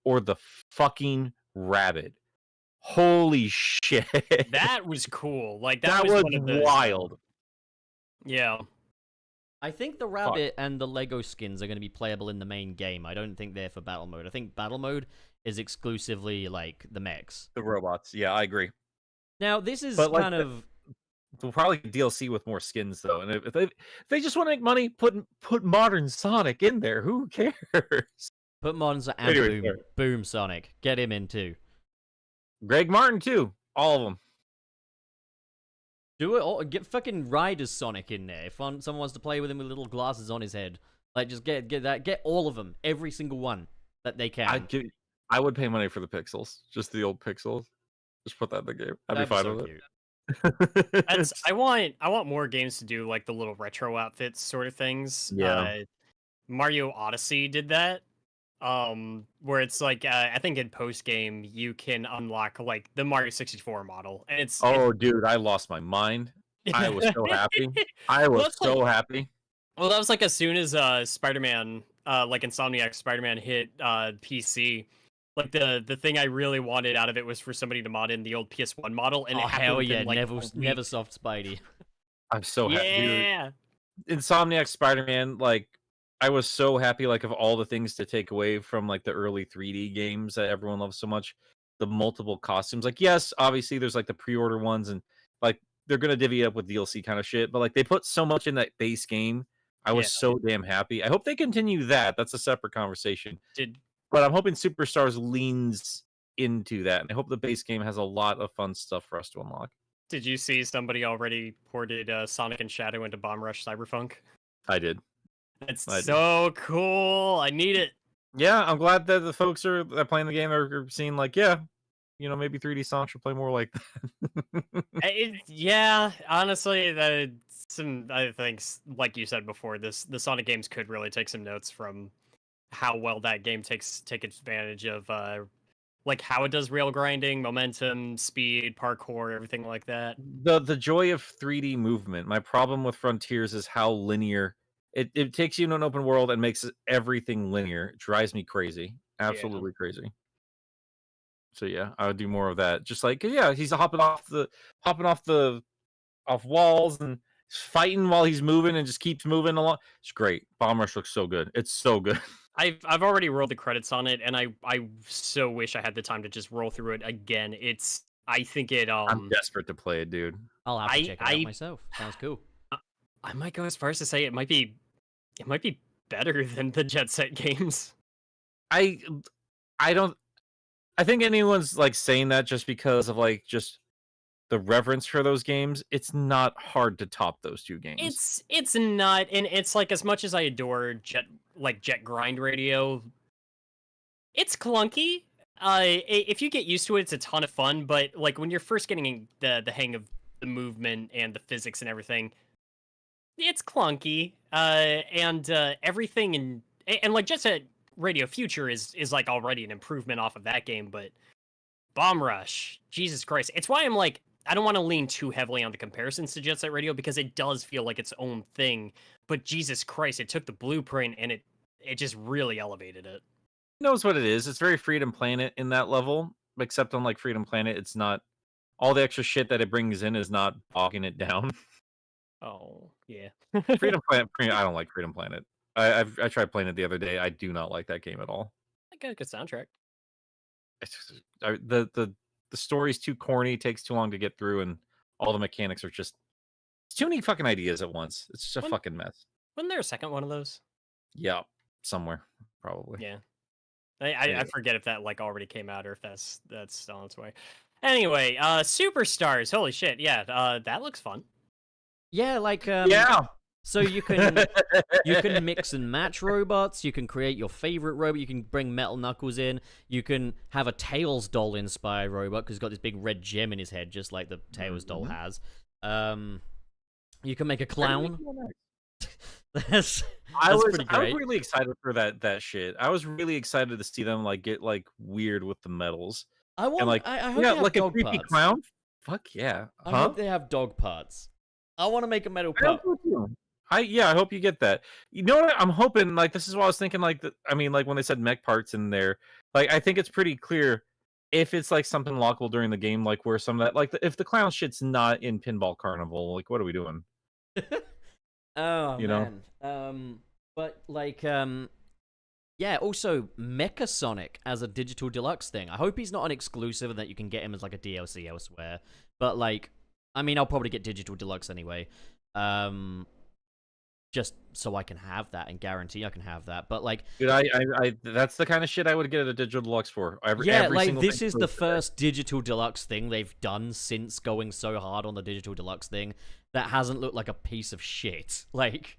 or the fucking rabbit. Holy shit. That was cool. Like, that was wild. Yeah. I think the rabbit and the Lego skins are going to be playable in the main game. I don't think they're for battle mode. I think battle mode is exclusively, like, the mechs. The robots. Yeah, I agree. Now, this is But, like, kind of... We'll probably get DLC with more skins, though. And if they just want to make money, put modern Sonic in there. Who cares? Put Monza and Boom Sonic. Get him in, too. Greg Martin, too. All of them. Do it all. Get fucking Riders Sonic in there. If someone wants to play with him with little glasses on his head, like just get all of them, every single one that they can. I would pay money for the pixels, just the old pixels. Just put that in the game. I'd be fine so with cute. it. I want more games to do like the little retro outfits sort of things. Yeah. Mario Odyssey did that. Where it's like I think in post game you can unlock like the Mario 64 model, and it's Dude, I lost my mind. I was so happy. I Well, was that's so like- happy. Well, that was like as soon as Spider-Man, like Insomniac Spider-Man hit PC. Like the thing I really wanted out of it was for somebody to mod in the old PS1 model, and Oh it happened hell within, yeah, like, Neversoft Spidey. I'm so happy. yeah. Dude, Insomniac Spider-Man, like I was so happy, like of all the things to take away from like the early 3D games that everyone loves so much, the multiple costumes. Like, yes, obviously there's like the pre-order ones, and like they're gonna divvy up with DLC kind of shit, but like they put so much in that base game. I was so damn happy. I hope they continue that. That's a separate conversation. But I'm hoping Superstars leans into that, and I hope the base game has a lot of fun stuff for us to unlock. Did you see somebody already ported Sonic and Shadow into Bomb Rush Cyberpunk? I did. It's so cool. I need it. Yeah, I'm glad that the folks that are playing the game are seeing like, yeah, you know, maybe 3D Sonic should play more like that. Yeah, honestly, some other things, like you said before, the Sonic games could really take some notes from how well that game take advantage of like how it does rail grinding, momentum, speed, parkour, everything like that. The joy of 3D movement. My problem with Frontiers is how linear it takes you into an open world and makes everything linear. It drives me crazy. Absolutely crazy. So yeah, I would do more of that. Just like, yeah, he's hopping off walls and fighting while he's moving and just keeps moving along. It's great. Bomb Rush looks so good. It's so good. I've already rolled the credits on it, and I so wish I had the time to just roll through it again. I think it I'm desperate to play it, dude. I'll have to check it out myself. Sounds cool. I might go as far as to say it might be better than the Jet Set games. I think anyone's like saying that just because of like just the reverence for those games. It's not hard to top those two games. It's not, and it's like as much as I adore Jet Grind Radio, it's clunky. If you get used to it, it's a ton of fun. But like when you're first getting the hang of the movement and the physics and everything, it's clunky. And everything and like Jet Set Radio Future is like already an improvement off of that game, but Bomb Rush, Jesus Christ. It's why I'm like, I don't want to lean too heavily on the comparisons to Jet Set Radio because it does feel like its own thing, but Jesus Christ, it took the blueprint and it just really elevated it. It knows what it is. It's very Freedom Planet in that level, except on like Freedom Planet, it's not all the extra shit that it brings in is not bogging it down. Oh, yeah. Freedom Planet, I don't like Freedom Planet. I tried playing it the other day. I do not like that game at all. I got a good soundtrack. It's the story's too corny, takes too long to get through, and all the mechanics are just too many fucking ideas at once. It's just a fucking mess. Wasn't there a second one of those? Yeah, somewhere probably. Yeah, I forget if that like already came out or if that's still on its way. Anyway, Superstars. Holy shit! Yeah, that looks fun. Yeah, like yeah. So you can mix and match robots. You can create your favorite robot. You can bring Metal Knuckles in. You can have a Tails doll inspired robot because he's got this big red gem in his head, just like the Tails doll has. You can make a clown. I was really excited for that shit. I was really excited to see them like get like weird with the medals. I hope like they have like a dog creepy parts. clown. Fuck yeah! I hope they have dog parts. I want to make a metal pup. I hope you get that. You know what? I'm hoping like this is what I was thinking. Like, I mean, like when they said mech parts in there, like I think it's pretty clear if it's like something lockable during the game, like where some of that, like if the clown shit's not in Pinball Carnival, like what are we doing? Oh, you man. But like, yeah. Also, Mecha Sonic as a digital deluxe thing. I hope he's not an exclusive and that you can get him as like a DLC elsewhere. But like, I mean, I'll probably get digital deluxe anyway. just so I can have that and guarantee I can have that. But like, Dude, I that's the kind of shit I would get a digital deluxe for. Every like single this thing is the goes there. first digital deluxe thing they've done since going so hard on the digital deluxe thing that hasn't looked like a piece of shit. Like,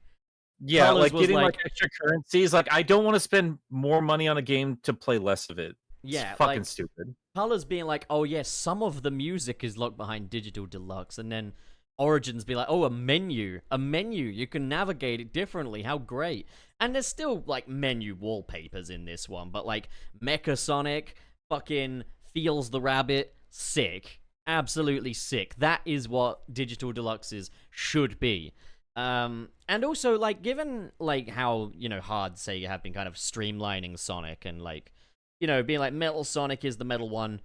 Yeah, Colors like was getting like- like extra currencies. Like, I don't want to spend more money on a game to play less of it. yeah, It's fucking like stupid. Colors being like, oh yes, some of the music is locked behind digital deluxe, and then Origins be like, oh, a menu, you can navigate it differently, how great. And there's still like menu wallpapers in this one, but like Mecha Sonic fucking feels the rabbit, sick, absolutely sick. That is what digital deluxes should be. And also, like, given like how, you know, hard Sega have been kind of streamlining Sonic and like, you know, being like Metal Sonic is the metal one,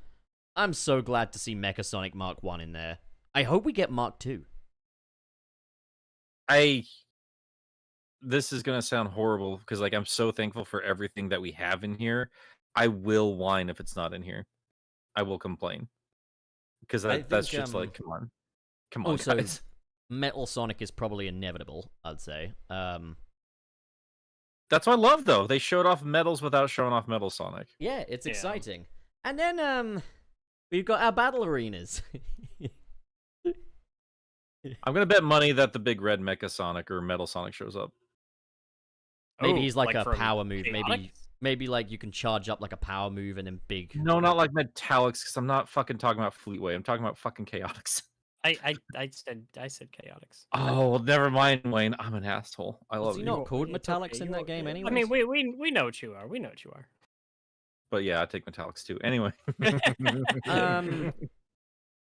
I'm so glad to see Mecha Sonic Mark 1 in there. I hope we get Mark 2. This is gonna sound horrible because like I'm so thankful for everything that we have in here. I will whine if it's not in here. I will complain because I that's think, just like, come on, Also, guys. Metal Sonic is probably inevitable, I'd say. That's what I love though. They showed off medals without showing off Metal Sonic. Yeah, it's Yeah. exciting. And then, we've got our battle arenas. I'm gonna bet money that the big red Mecha Sonic or Metal Sonic shows up. Maybe Oh, he's like a from power move. Chaotix? Maybe like you can charge up like a power move and then big. No, not like Metallics, because I'm not fucking talking about Fleetway. I'm talking about fucking Chaotix. I said Chaotix. Oh, well, never mind, Wayne. I'm an asshole. I Was love he you. not called It's Metallics okay, in you that are- game I anyway? mean, we know what you are. We know what you are. But yeah, I take Metallics too. Anyway.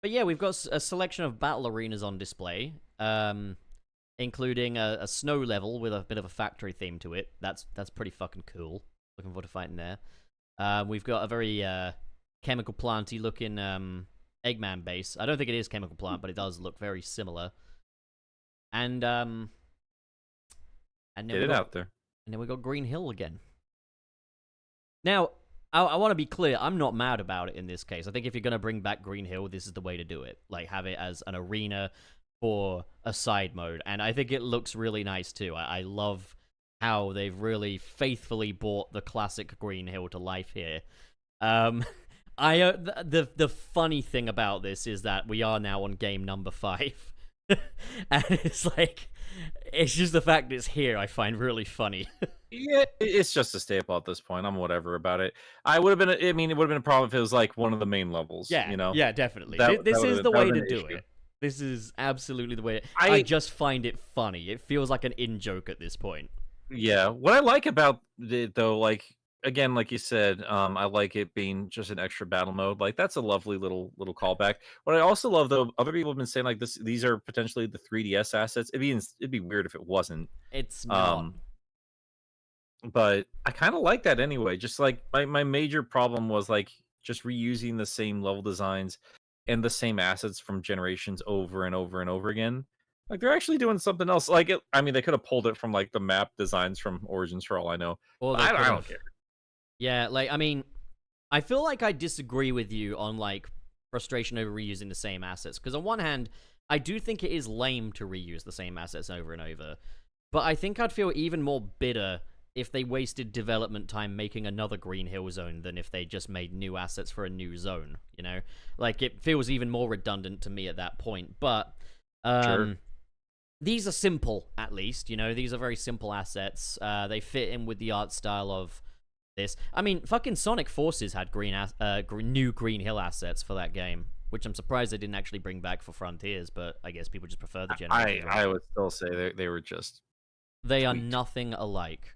But yeah, we've got a selection of battle arenas on display, including a snow level with a bit of a factory theme to it. That's pretty fucking cool. Looking forward to fighting there. We've got a very chemical planty looking Eggman base. I don't think it is chemical plant, but it does look very similar. And then Get it out there. and then we got Green Hill again. Now, I want to be clear. I'm not mad about it in this case. I think if you're going to bring back Green Hill, this is the way to do it. Like, have it as an arena for a side mode. And I think it looks really nice, too. I love how they've really faithfully brought the classic Green Hill to life here. The funny thing about this is that we are now on game number 5. And it's like, it's just the fact it's here I find really funny. Yeah, it's just a staple at this point. I'm whatever about it. I would have been. I mean, it would have been a problem if it was like one of the main levels. Yeah, you know. yeah, definitely. That- This that is would've- the that way would've to been do an issue. it. This is absolutely the way. I- I just find it funny. It feels like an in-joke at this point. Yeah. What I like about it though, like again, like you said, I like it being just an extra battle mode. Like that's a lovely little callback. What I also love though, other people have been saying like this. These are potentially the 3DS assets. It'd be weird if it wasn't. It's not. But I kind of like that anyway. Just like my major problem was like just reusing the same level designs and the same assets from generations over and over and over again. Like they're actually doing something else. Like it, I mean, they could have pulled it from like the map designs from Origins for all I know. Or But they I don't could've- care. Yeah, like, I mean, I feel like I disagree with you on, like, frustration over reusing the same assets. Because on one hand, I do think it is lame to reuse the same assets over and over. But I think I'd feel even more bitter if they wasted development time making another Green Hill zone than if they just made new assets for a new zone, you know? Like, it feels even more redundant to me at that point. But, Sure. these are simple, at least, you know? These are very simple assets. They fit in with the art style of this. I mean, fucking Sonic Forces had new Green Hill assets for that game, which I'm surprised they didn't actually bring back for Frontiers, but I guess people just prefer the generation. I would still say they were just. They are tweaked. nothing alike.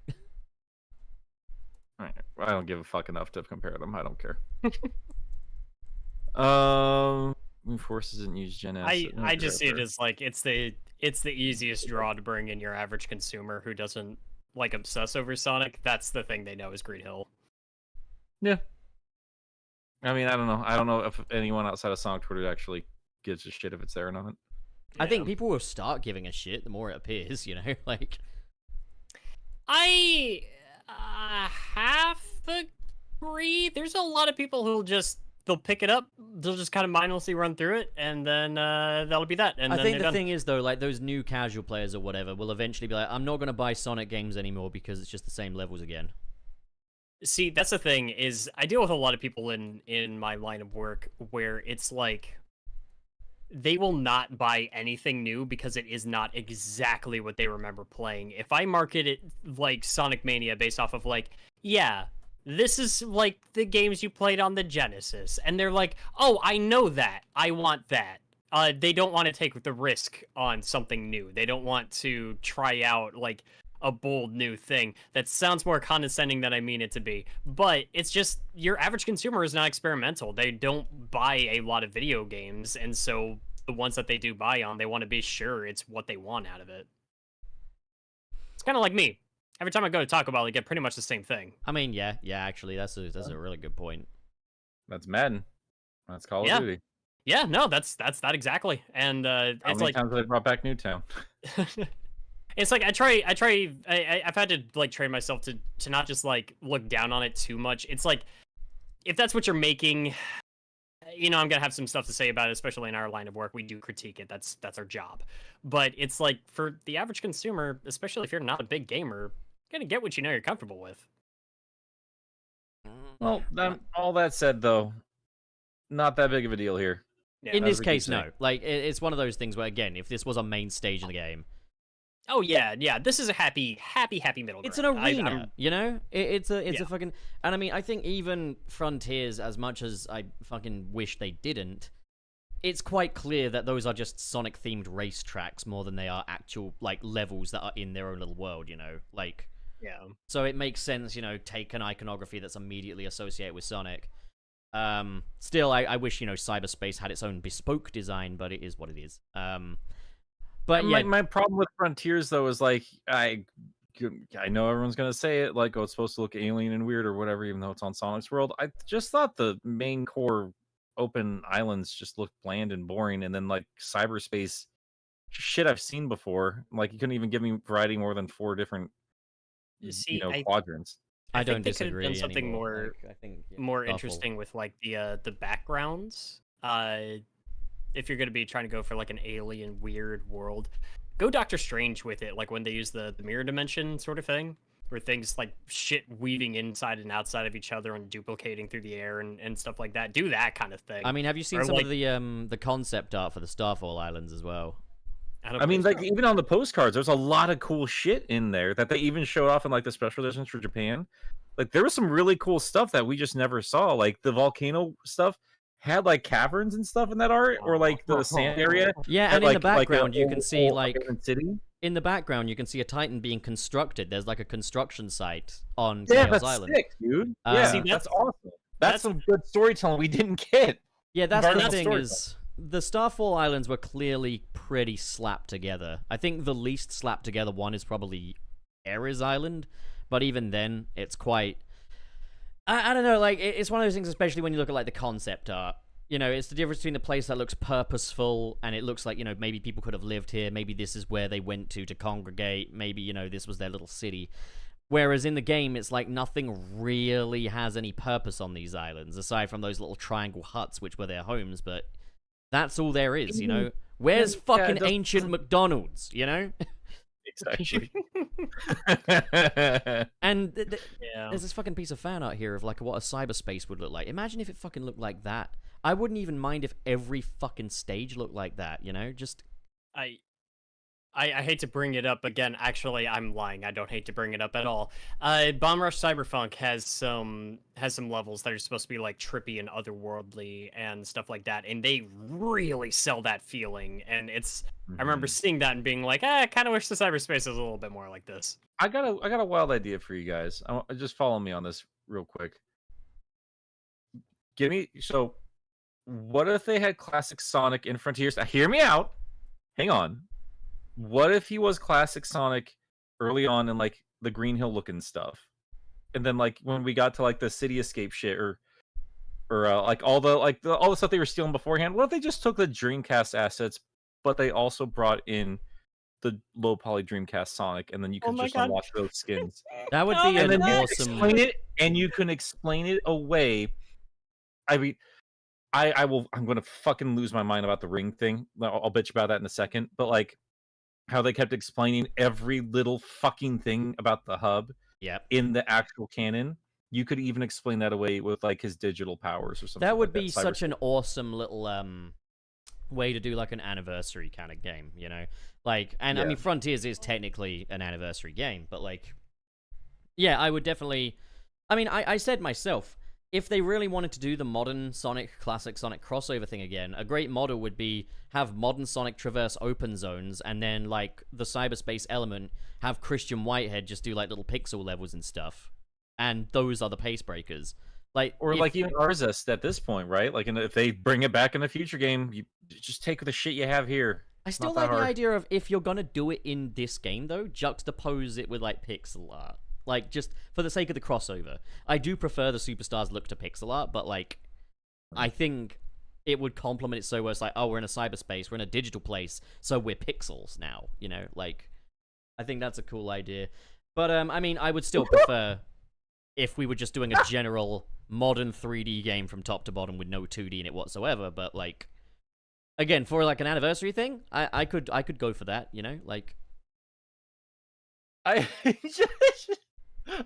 I don't give a fuck enough to compare them. I don't care. Forces didn't use Gen S. I just see it as like it's the easiest draw to bring in your average consumer who doesn't like obsess over Sonic. That's the thing they know is Green Hill. Yeah. I mean, I don't know. I don't know if anyone outside of Sonic Twitter actually gives a shit if it's there or not. I think people will start giving a shit the more it appears, you know? Like, I half agree. There's a lot of people who'll just they'll pick it up, they'll just kind of mindlessly run through it, and then that'll be that. And I then think they're the done. thing is though, like those new casual players or whatever will eventually be like, I'm not gonna buy Sonic games anymore because it's just the same levels again. See, that's the thing is I deal with a lot of people in my line of work where it's like they will not buy anything new because it is not exactly what they remember playing. If I market it like Sonic Mania based off of like, yeah, this is like the games you played on the Genesis, and they're like, oh, I know that, I want that. They don't want to take the risk on something new. They don't want to try out like a bold new thing. That sounds more condescending than I mean it to be, but it's just your average consumer is not experimental. They don't buy a lot of video games, and so the ones that they do buy on, they want to be sure it's what they want out of it. It's kind of like me. Every time I go to Taco Bell, I get pretty much the same thing. I mean, yeah, actually, that's a really good point. That's Madden. That's Call Yeah. of Duty. Yeah, no, that's that exactly. And How it's many like times have they brought back Newtown? it's like I've had to like train myself to not just like look down on it too much. It's like if that's what you're making, you know, I'm gonna have some stuff to say about it, especially in our line of work. We do critique it. That's our job. But it's like for the average consumer, especially if you're not a big gamer, you're gonna get what you know you're comfortable with. Well, all that said, though, not that big of a deal here. Yeah. In as this we keep case, saying. no. Like, it's one of those things where, again, if this was a main stage in the game, Oh yeah. This is a happy middle ground. it's an arena, I'm- you know? It's a Yeah. fucking... And I mean, I think even Frontiers, as much as I fucking wish they didn't, it's quite clear that those are just Sonic-themed racetracks more than they are actual, like, levels that are in their own little world, you know? Like... yeah. So it makes sense, you know, take an iconography that's immediately associated with Sonic. Still, I wish, you know, cyberspace had its own bespoke design, but it is what it is. But yeah, My problem with Frontiers, though, is like I know everyone's gonna say it, like, oh, it's supposed to look alien and weird or whatever, even though it's on Sonic's world. I just thought the main core open islands just looked bland and boring, and then like cyberspace shit I've seen before. Like, you couldn't even give me variety more than 4 different, See, quadrants. I think don't they could have disagree done something anymore. more Like, I think, yeah, more awful. interesting with like the backgrounds. If you're gonna be trying to go for like an alien weird world, go Doctor Strange with it. Like when they use the mirror dimension sort of thing, where things like shit weaving inside and outside of each other and duplicating through the air and stuff like that. Do that kind of thing. I mean, have you seen Or, some like- of the concept art for the Starfall Islands as well? I mean, like, even on the postcards, there's a lot of cool shit in there that they even showed off in like the special editions for Japan. Like, there was some really cool stuff that we just never saw. Like the volcano stuff had like caverns and stuff in that art, or like the sand area. Yeah, had, and in like, the background you a can see whole like abandoned city. in the background you can see a Titan being constructed. There's like a construction site on Yeah, Chaos that's Island. sick, dude. Uh, Yeah, See, that's that's- awesome. That's some good storytelling we didn't get. Yeah, that's the Environmental thing storytelling. is the Starfall Islands were clearly pretty slapped together. I think the least slapped together one is probably Ares Island, but even then, it's quite... I don't know, like, it's one of those things, especially when you look at, like, the concept art. You know, it's the difference between a place that looks purposeful, and it looks like, you know, maybe people could have lived here, maybe this is where they went to congregate, maybe, you know, this was their little city. Whereas in the game, it's like nothing really has any purpose on these islands, aside from those little triangle huts, which were their homes, but... That's all there is, you know? Where's Yeah, fucking it doesn't- ancient McDonald's, you know? Exactly. And yeah. there's this fucking piece of fan art here of like what a cyberspace would look like. Imagine if it fucking looked like that. I wouldn't even mind if every fucking stage looked like that, you know? Just... I hate to bring it up again. Actually, I'm lying. I don't hate to bring it up at all. Bomb Rush Cyberpunk has some levels that are supposed to be like trippy and otherworldly and stuff like that, and they really sell that feeling. And it's I remember seeing that and being like, I kind of wish the cyberspace was a little bit more like this. I got a wild idea for you guys. Just follow me on this real quick. So what if they had classic Sonic in Frontiers? Now, hear me out. Hang on. What if he was classic Sonic early on in like the Green Hill looking stuff, and then like when we got to like the City Escape shit or like all the stuff they were stealing beforehand? What if they just took the Dreamcast assets, but they also brought in the low poly Dreamcast Sonic, and then you could my just God. unlock those skins, That would Oh be my an and then you God. can awesome... explain it, and you can explain it away. I mean, I'm gonna fucking lose my mind about the ring thing. I'll bitch about that in a second. But like how they kept explaining every little fucking thing about the hub Yep. in the actual canon. You could even explain that away with like his digital powers or something. That would like be such an awesome little way to do like an anniversary kind of game, you know? Like, and I mean, Frontiers is technically an anniversary game, but like, yeah, I would definitely. I mean, I said myself, if they really wanted to do the modern Sonic, classic Sonic crossover thing again, a great model would be have modern Sonic traverse open zones, and then like the cyberspace element, have Christian Whitehead just do like little pixel levels and stuff, and those are the pace breakers. Like, or like even Arzest at this point, right? Like, if they bring it back in a future game, you just take the shit you have here. I still like the idea of, if you're gonna do it in this game though, juxtapose it with like pixel art. Like, just for the sake of the crossover. I do prefer the Superstars look to pixel art, but like, I think it would complement it so well. It's like, oh, we're in a cyberspace, we're in a digital place, so we're pixels now, you know? Like, I think that's a cool idea. But, I mean, I would still prefer if we were just doing a general modern 3D game from top to bottom with no 2D in it whatsoever, but like, again, for like an anniversary thing, I could go for that, you know? Like,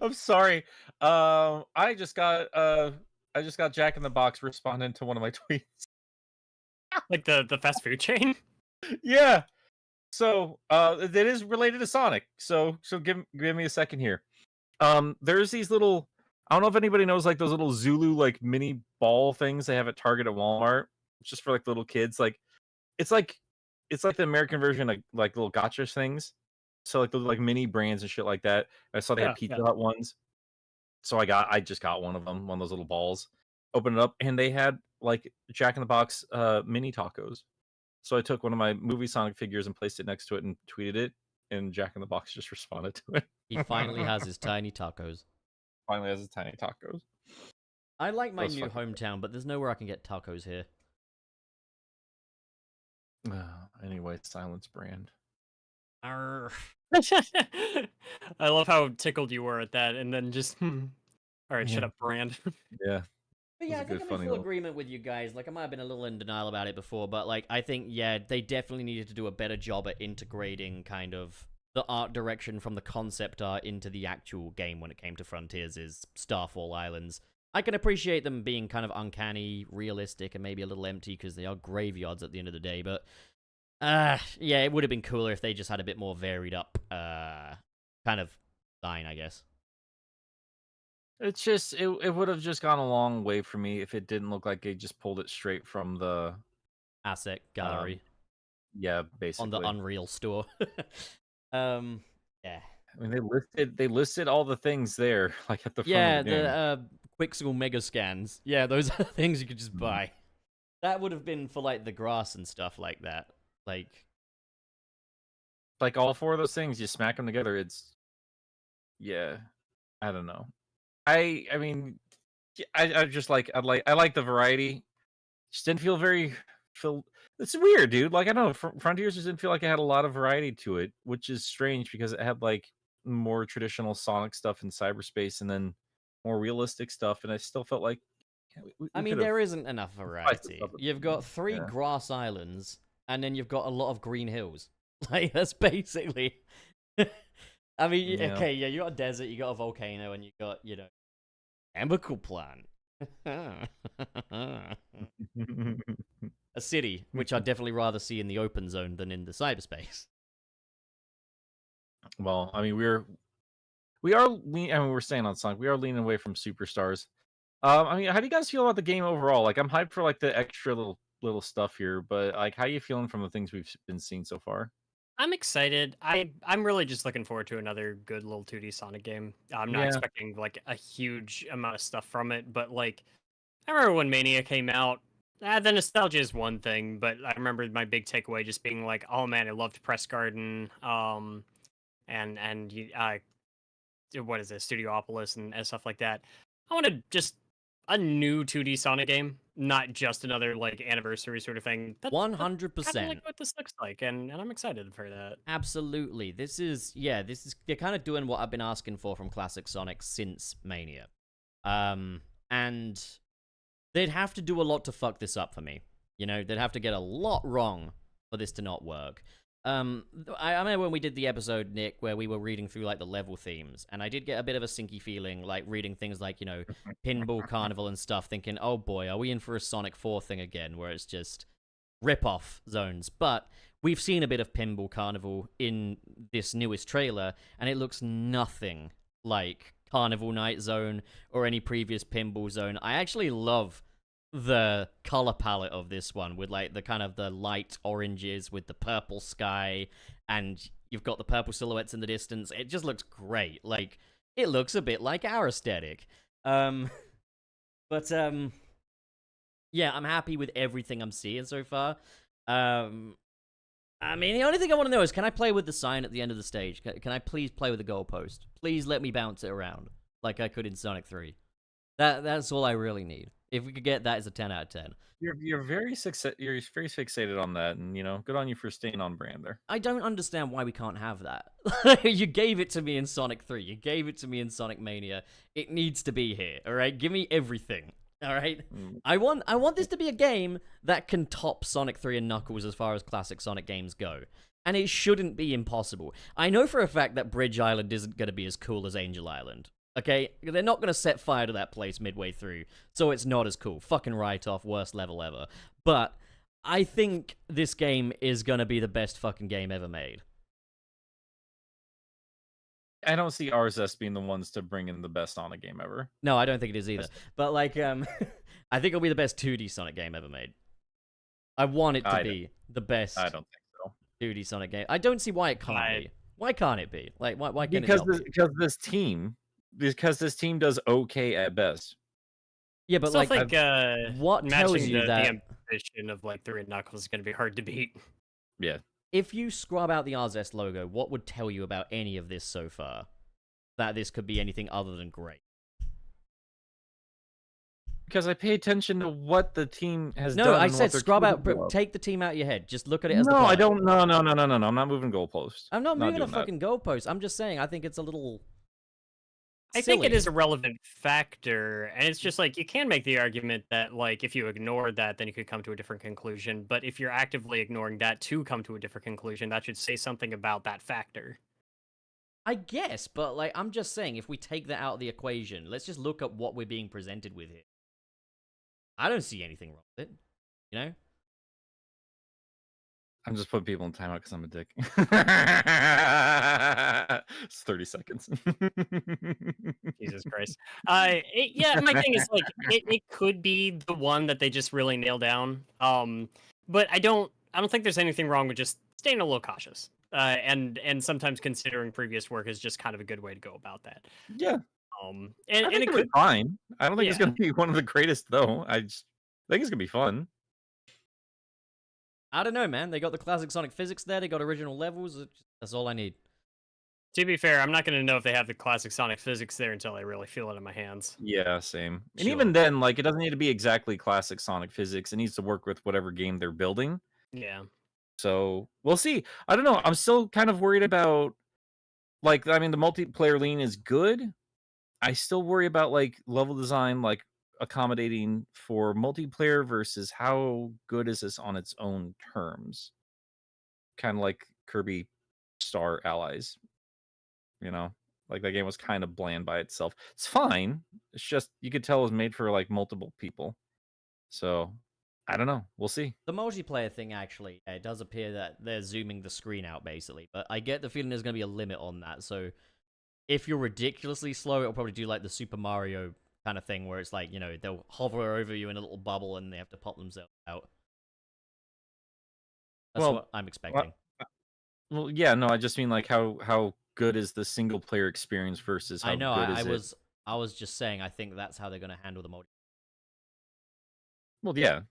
I'm sorry. I just got Jack in the Box responding to one of my tweets. Like the fast food chain? Yeah. So, it is related to Sonic. So give me a second here. There's these little, I don't know if anybody knows like those little Zulu like mini ball things they have at Target at Walmart. It's just for like little kids. Like it's like the American version of like little gotcha things. So like the like mini brands and shit like that. I saw they had Pizza Hut ones. So I just got one of them, one of those little balls. Opened it up and they had like Jack in the Box mini tacos. So I took one of my movie Sonic figures and placed it next to it and tweeted it, and Jack in the Box just responded to it. he finally has his tiny tacos. Finally has his tiny tacos. I like my new hometown, but there's nowhere I can get tacos here. Anyway, Silence Brand. I love how tickled you were at that, and then just all right, shut up, Brand. Yeah. But yeah, I think I'm in full agreement with you guys. Like, I might have been a little in denial about it before, but like, I think, yeah, they definitely needed to do a better job at integrating kind of the art direction from the concept art into the actual game when it came to Frontiers' Starfall Islands. I can appreciate them being kind of uncanny, realistic, and maybe a little empty because they are graveyards at the end of the day, but yeah, it would have been cooler if they just had a bit more varied up kind of design, I guess. It's just it would have just gone a long way for me if it didn't look like they just pulled it straight from the asset gallery. Yeah, basically on the Unreal store. Yeah. I mean, they listed all the things there, like at the front of the game. The Quixel Mega Scans. Yeah, those are things you could just buy. That would have been for like the grass and stuff like that. Like all four of those things, you smack them together. It's I don't know. I mean, I just like I like the variety. Just didn't feel very It's weird, dude. Like I don't know, Frontiers just didn't feel like it had a lot of variety to it, which is strange because it had like more traditional Sonic stuff in cyberspace and then more realistic stuff, and I still felt like I mean, there isn't enough variety. You've got 3 grass islands, and then you've got a lot of green hills. Like that's basically. I mean, okay, yeah, you got a desert, you got a volcano, and you got, you know, chemical plant. A city, which I'd definitely rather see in the open zone than in the cyberspace. Well, I mean, we're staying on Sonic. We are leaning away from Superstars. I mean, how do you guys feel about the game overall? Like, I'm hyped for like the extra little stuff here, but like, how are you feeling from the things we've been seeing so far? I'm excited. I'm really just looking forward to another good little 2D Sonic game. I'm not expecting like a huge amount of stuff from it, but like I remember when Mania came out, the nostalgia is one thing, but I remember my big takeaway just being like, oh man, I loved Press Garden, and what is it, Studiopolis and stuff like that. I wanted just a new 2D Sonic game, not just another like anniversary sort of thing. 100%. Kind of like what this looks like, and I'm excited for that. Absolutely. This is they're kind of doing what I've been asking for from classic Sonic since Mania. And they'd have to do a lot to fuck this up for me. You know, they'd have to get a lot wrong for this to not work. I remember when we did the episode, Nick, where we were reading through like the level themes, and I did get a bit of a sinky feeling, like reading things like, you know, Pinball Carnival and stuff, thinking, oh boy, are we in for a Sonic 4 thing again, where it's just rip-off zones? But we've seen a bit of Pinball Carnival in this newest trailer, and it looks nothing like Carnival Night Zone or any previous Pinball Zone. I actually love the color palette of this one, with like the kind of the light oranges with the purple sky, and you've got the purple silhouettes in the distance. It just looks great. Like, it looks a bit like our aesthetic. Yeah, I'm happy with everything I'm seeing so far. I mean, the only thing I want to know is, can I play with the sign at the end of the stage? Can I please play with the goalpost? Please let me bounce it around like I could in Sonic 3. That's all I really need. If we could get that as a 10 out of 10. You're very fixated on that, and, you know, good on you for staying on brand there. I don't understand why we can't have that. You gave it to me in Sonic 3. You gave it to me in Sonic Mania. It needs to be here, all right? Give me everything, all right? I want this to be a game that can top Sonic 3 and Knuckles as far as classic Sonic games go. And it shouldn't be impossible. I know for a fact that Bridge Island isn't going to be as cool as Angel Island. Okay? They're not going to set fire to that place midway through, so it's not as cool. Fucking write-off, worst level ever. But I think this game is going to be the best fucking game ever made. I don't see RSS being the ones to bring in the best Sonic game ever. No, I don't think it is either. But, like, I think it'll be the best 2D Sonic game ever made. I want it to be the best I don't think so. 2D Sonic game. I don't see why it can't be. Why can't it be? Like, why can't because it not be? Because this team does okay at best. Yeah, but Stuff like, what tells matching you that the ambition of like 3 and Knuckles is going to be hard to beat. Yeah. if you scrub out the RZS logo, what would tell you about any of this so far that this could be anything other than great? Because I pay attention to what the team has done. No, I and said what they're scrub out. capable of. Take the team out of your head. Just look at it as the No, player. I don't. No. I'm not moving goalposts. I'm not moving a doing that. fucking goalpost. I'm just saying I think it's a little I think it silly. is a relevant factor, and it's just like you can make the argument that like if you ignored that, then you could come to a different conclusion. But if you're actively ignoring that to come to a different conclusion, that should say something about that factor. I guess, but like I'm just saying, if we take that out of the equation, let's just look at what we're being presented with here. I don't see anything wrong with it, you know? I'm just putting people in timeout because I'm a dick. It's 30 seconds. Jesus Christ. Yeah, my thing is like it could be the one that they just really nail down. But I don't think there's anything wrong with just staying a little cautious. And sometimes considering previous work is just kind of a good way to go about that. Yeah. And I think it could be fine. I don't think it's Yeah. going to be one of the greatest, though. I just think it's going to be fun. I don't know, man. They got the classic Sonic physics there. They got original levels. That's all I need. To be fair, I'm not going to know if they have the classic Sonic physics there until I really feel it in my hands. Yeah, same. And Sure. even then, like, it doesn't need to be exactly classic Sonic physics. It needs to work with whatever game they're building. Yeah. So we'll see. I don't know. I'm still kind of worried about, like, I mean, the multiplayer lean is good. I still worry about, like, level design, like, accommodating for multiplayer versus how good is this on its own terms. Kind of like Kirby Star Allies. You know? Like, that game was kind of bland by itself. It's fine. It's just, you could tell it was made for, like, multiple people. So, I don't know. We'll see. The multiplayer thing, actually, it does appear that they're zooming the screen out, basically. But I get the feeling there's going to be a limit on that. So if you're ridiculously slow, it'll probably do like the Super Mario kind of thing, where it's like, you know, they'll hover over you in a little bubble and they have to pop themselves out. That's Well, what I'm expecting. Well, yeah, no, I just mean, like, how good is the single player experience versus how I know, good I is it? was just saying, I think that's how they're going to handle the multiplayer. Well, yeah.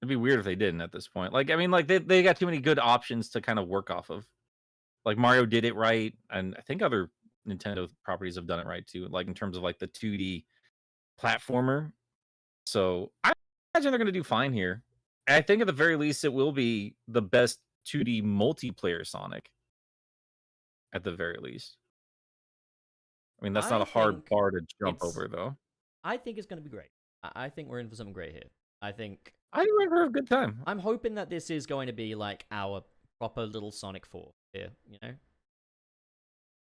It'd be weird if they didn't at this point. Like, I mean, like, they got too many good options to kind of work off of. Like, Mario did it right, and I think other Nintendo properties have done it right too, like in terms of like the 2D platformer. So I imagine they're going to do fine here. I think at the very least it will be the best 2D multiplayer Sonic. At the very least. I mean, that's not I a hard think bar to jump it's- over, though. I think it's going to be great. I think we're in for something great here. I think I think we're in for a good time. I'm hoping that this is going to be like our proper little Sonic 4 here, you know?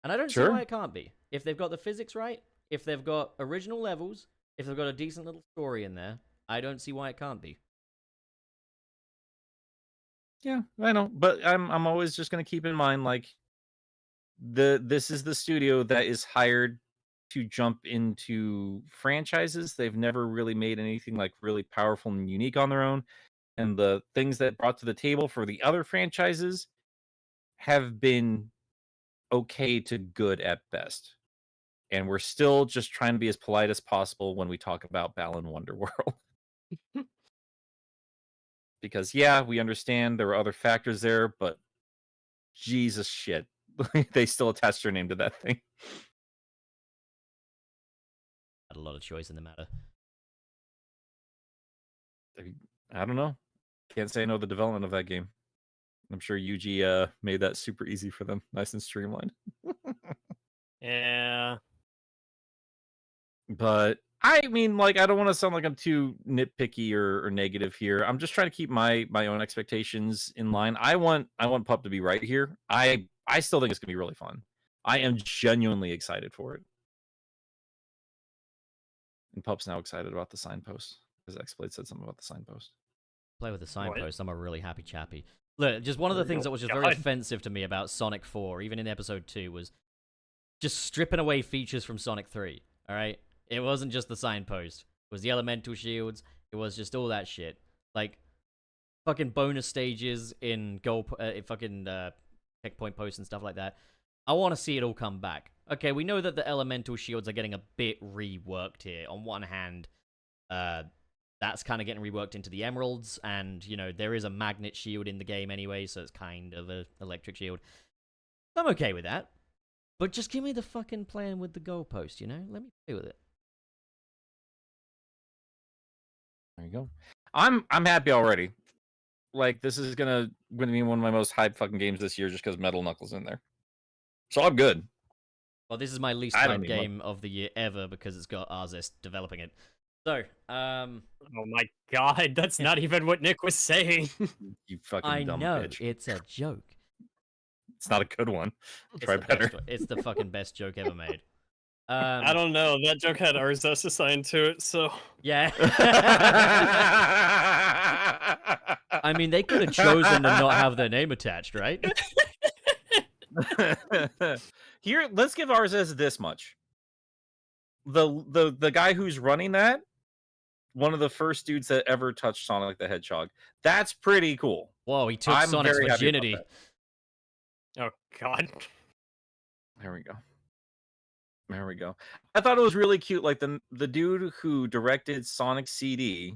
And I don't see why it can't be. If they've got the physics right, if they've got original levels, if they've got a decent little story in there, I don't see why it can't be. Yeah, I know, but I'm always just gonna keep in mind like this is the studio that is hired to jump into franchises. They've never really made anything like really powerful and unique on their own. And the things that brought to the table for the other franchises have been okay to good at best. And we're still just trying to be as polite as possible when we talk about Balan Wonderworld. Because yeah, we understand there were other factors there, but Jesus shit. They still attached their name to that thing. Had a lot of choice in the matter. I don't know. Can't say no to the development of that game. I'm sure Yuji made that super easy for them. Nice and streamlined. Yeah. But I mean, like, I don't want to sound like I'm too nitpicky or negative here. I'm just trying to keep my own expectations in line. I want Pup to be right here. I still think it's gonna be really fun. I am genuinely excited for it. And Pup's now excited about the signpost because Xblade said something about the signpost. Play with the signpost. I'm a really happy chappy. Look, just one of the things that was just very offensive to me about Sonic 4, even in Episode 2, was just stripping away features from Sonic 3. All right, it wasn't just the signpost. It was the elemental shields. It was just all that shit. Like fucking bonus stages in fucking checkpoint posts and stuff like that. I want to see it all come back. Okay, we know that the elemental shields are getting a bit reworked here. On one hand, that's kind of getting reworked into the emeralds, and, you know, there is a magnet shield in the game anyway, so it's kind of an electric shield. I'm okay with that. But just give me the fucking playing with the goalpost, you know? Let me play with it. There you go. I'm happy already. Like, this is gonna be one of my most hyped fucking games this year just because Metal Knuckles in there. So I'm good. Well, this is my least hyped game of the year ever because it's got Arzest developing it. So, oh my god, that's not even what Nick was saying. You fucking I dumb know, bitch. it's a joke. It's not a good one. It's Try better. It's the fucking best joke ever made. I don't know. That joke had Arzest assigned to it, so... Yeah. I mean, they could have chosen to not have their name attached, right? Here, let's give Arzest this much. The guy who's running that, one of the first dudes that ever touched Sonic the Hedgehog. That's pretty cool. Whoa, he took Sonic's virginity. Oh god. There we go. There we go. I thought it was really cute. Like the dude who directed Sonic CD,